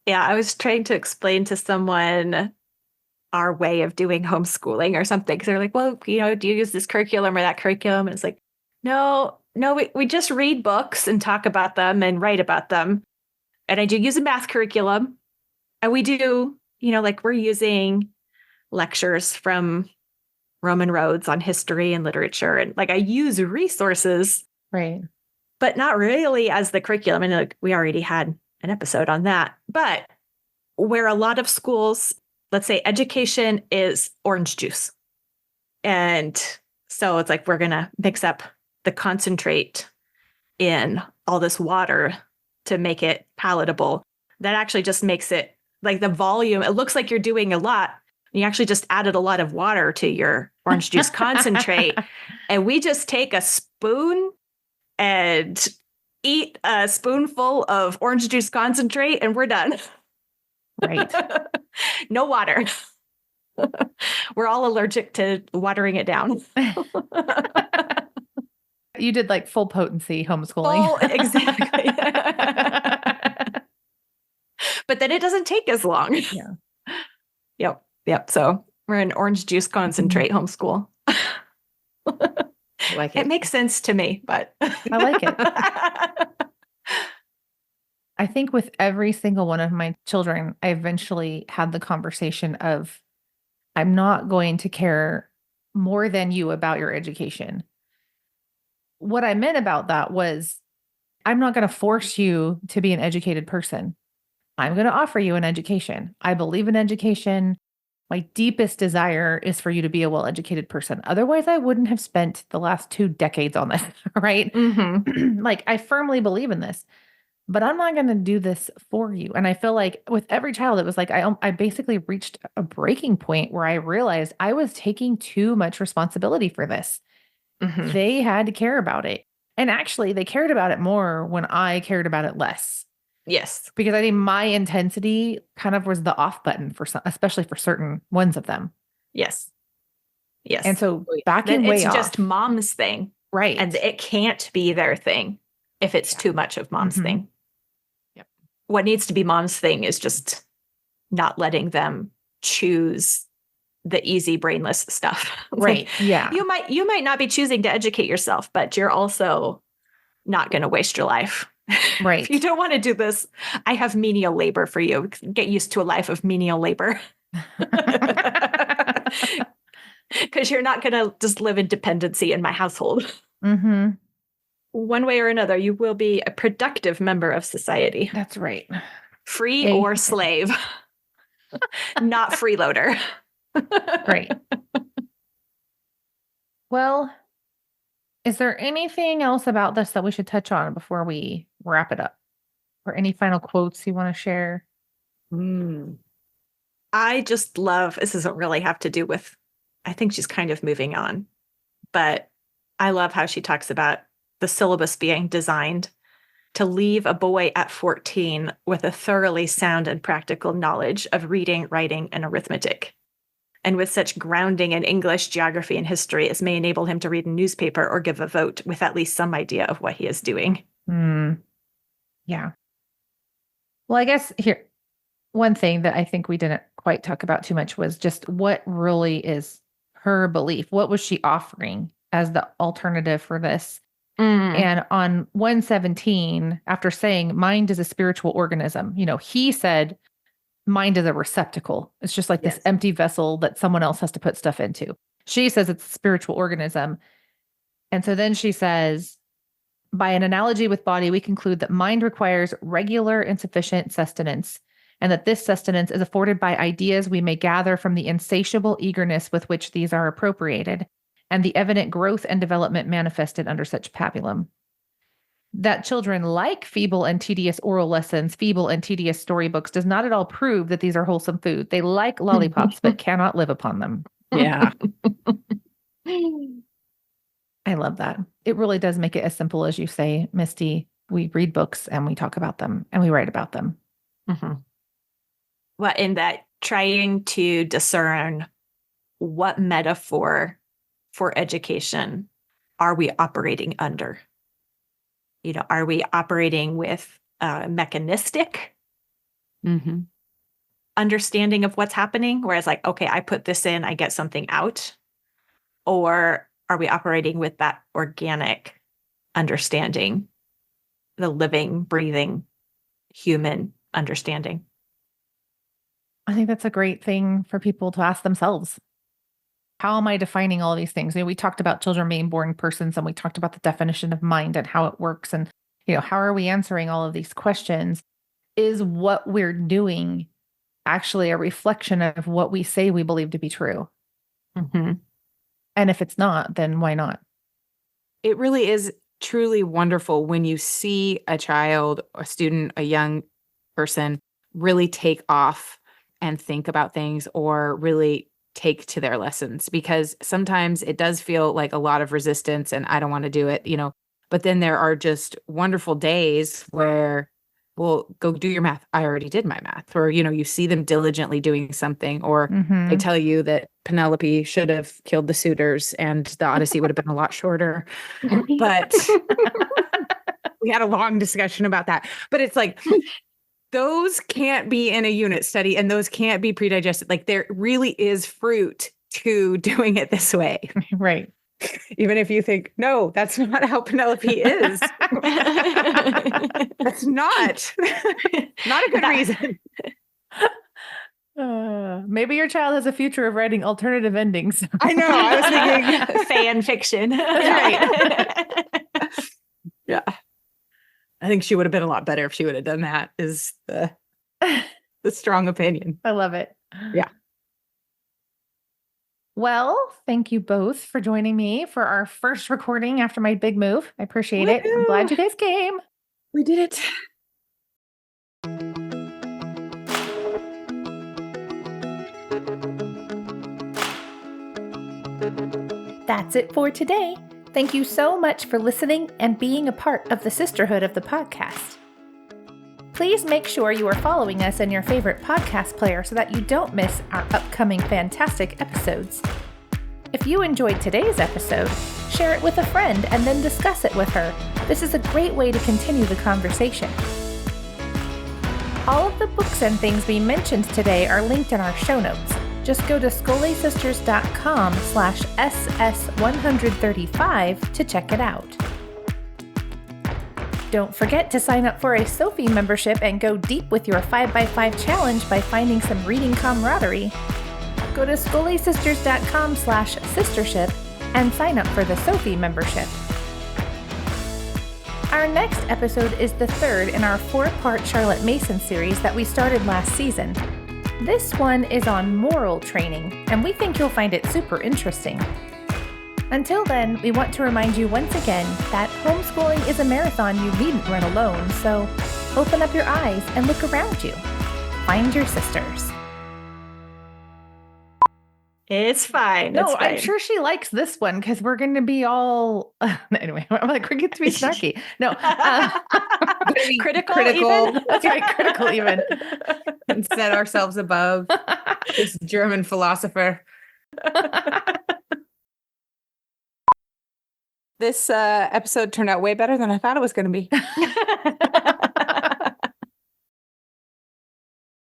Yeah, I was trying to explain to someone our way of doing homeschooling or something. Because they're like, well, do you use this curriculum or that curriculum? And it's like, no, we just read books and talk about them and write about them. And I do use a math curriculum. And we do, like we're using lectures from Roman roads on history and literature. And like I use resources, Right. but not really as the curriculum. And like, we already had an episode on that. But where a lot of schools, let's say education is orange juice. And so it's like we're going to mix up the concentrate in all this water to make it palatable. That actually just makes it like the volume. It looks like you're doing a lot. You actually just added a lot of water to your orange juice concentrate. And we just take a spoon and eat a spoonful of orange juice concentrate and we're done. Right. No water. We're all allergic to watering it down. You did like full potency homeschooling. Oh, exactly. But then it doesn't take as long. Yeah. Yep. So we're an orange juice concentrate homeschool. like It it. makes sense to me, but I like it. I think with every single one of my children, I eventually had the conversation of, I'm not going to care more than you about your education. What I meant about that was, I'm not going to force you to be an educated person. I'm going to offer you an education. I believe in education. My deepest desire is for you to be a well-educated person. Otherwise, I wouldn't have spent the last 2 decades on this, right? Mhm. Like, I firmly believe in this, but I'm not going to do this for you. And I feel like with every child, it was like I basically reached a breaking point where I realized I was taking too much responsibility for this. Mhm. They had to care about it. And actually, they cared about it more when I cared about it less. Yes. Because I think my intensity kind of was the off button for some, especially for certain ones of them. Yes. And Yes. so Oh, yeah. backing That it's way just off. mom's thing, Right. and it can't be their thing if it's Yeah. too much of mom's Mhm. thing. Yep. What needs to be mom's thing is just not letting them choose the easy brainless stuff. Right. Yeah. You might not be choosing to educate yourself, but you're also not going to waste your life. If you Right. don't want to do this, I have menial labor for you. Get used to a life of menial labor. Because you're not going to just live in dependency in my household. Mm-hmm. One way or another, you will be a productive member of society, That's right. free Hey. or slave, not freeloader. Great. Well, is there anything else about this that we should touch on before we wrap it up? Or any final quotes you want to share? Mm. I just love, this doesn't really have to do with, I think she's kind of moving on, but I love how she talks about the syllabus being designed to leave a boy at 14 with a thoroughly sound and practical knowledge of reading, writing, and arithmetic, and with such grounding in English, geography, and history as may enable him to read a newspaper or give a vote with at least some idea of what he is doing. Yeah. Well, I guess here, one thing that I think we didn't quite talk about too much was just what really is her belief. What was she offering as the alternative for this? And on 117, after saying mind is a spiritual organism, he said mind is a receptacle. It's just like this Yes. empty vessel that someone else has to put stuff into. She says it's a spiritual organism. And so then she says, by an analogy with body, we conclude that mind requires regular and sufficient sustenance, and that this sustenance is afforded by ideas we may gather from the insatiable eagerness with which these are appropriated, and the evident growth and development manifested under such pabulum. That children like feeble and tedious oral lessons, feeble and tedious storybooks, does not at all prove that these are wholesome food. They like lollipops, but cannot live upon them. Yeah. I love that. It really does make it as simple as you say, Misty. We read books and we talk about them and we write about them. Well, in that trying to discern what metaphor for education are we operating under? Are we operating with mechanistic understanding of what's happening? Whereas like, okay, I put this in, I get something out. Or are we operating with that organic understanding, the living, breathing, human understanding? I think that's a great thing for people to ask themselves. How am I defining all of these things? We talked about children being born persons and we talked about the definition of mind and how it works. And, how are we answering all of these questions? Is what we're doing actually a reflection of what we say we believe to be true? And if it's not, then why not? It really is truly wonderful when you see a child, a student, a young person really take off and think about things or really take to their lessons, because sometimes it does feel like a lot of resistance and I don't want to do it, but then there are just wonderful days where, well, go do your math. I already did my math. Or, you see them diligently doing something, or they tell you that Penelope should have killed the suitors and the Odyssey would have been a lot shorter. But we had a long discussion about that. But it's like, those can't be in a unit study and those can't be pre-digested. Like there really is fruit to doing it this way. Right. Even if you think, no, that's not how Penelope is. That's not a good reason. Maybe your child has a future of writing alternative endings. I know. I was thinking fan fiction. Right. Yeah. I think she would have been a lot better if she would have done that, is the strong opinion. I love it. Yeah. Well, thank you both for joining me for our first recording after my big move. I appreciate it. I'm glad you guys came. We did it. That's it for today. Thank you so much for listening and being a part of the sisterhood of the podcast. Please make sure you are following us in your favorite podcast player so that you don't miss our upcoming fantastic episodes. If you enjoyed today's episode, share it with a friend and then discuss it with her. This is a great way to continue the conversation. All of the books and things we mentioned today are linked in our show notes. Just go to scolasisters.com/SS135 to check it out. Don't forget to sign up for a Sophie membership and go deep with your 5x5 challenge by finding some reading camaraderie. Go to scolasisters.com/sistership and sign up for the Sophie membership. Our next episode is the third in our 4-part Charlotte Mason series that we started last season. This one is on moral training, and we think you'll find it super interesting. Until then, we want to remind you once again that homeschooling is a marathon you needn't run alone, so open up your eyes and look around you. Find your sisters. It's fine. No, it's fine. I'm sure she likes this one because we're going to be all... anyway, I'm like, we're going to be snarky. No. Critical. Even? That's right, critical even. And set ourselves above this German philosopher. This episode turned out way better than I thought it was going to be.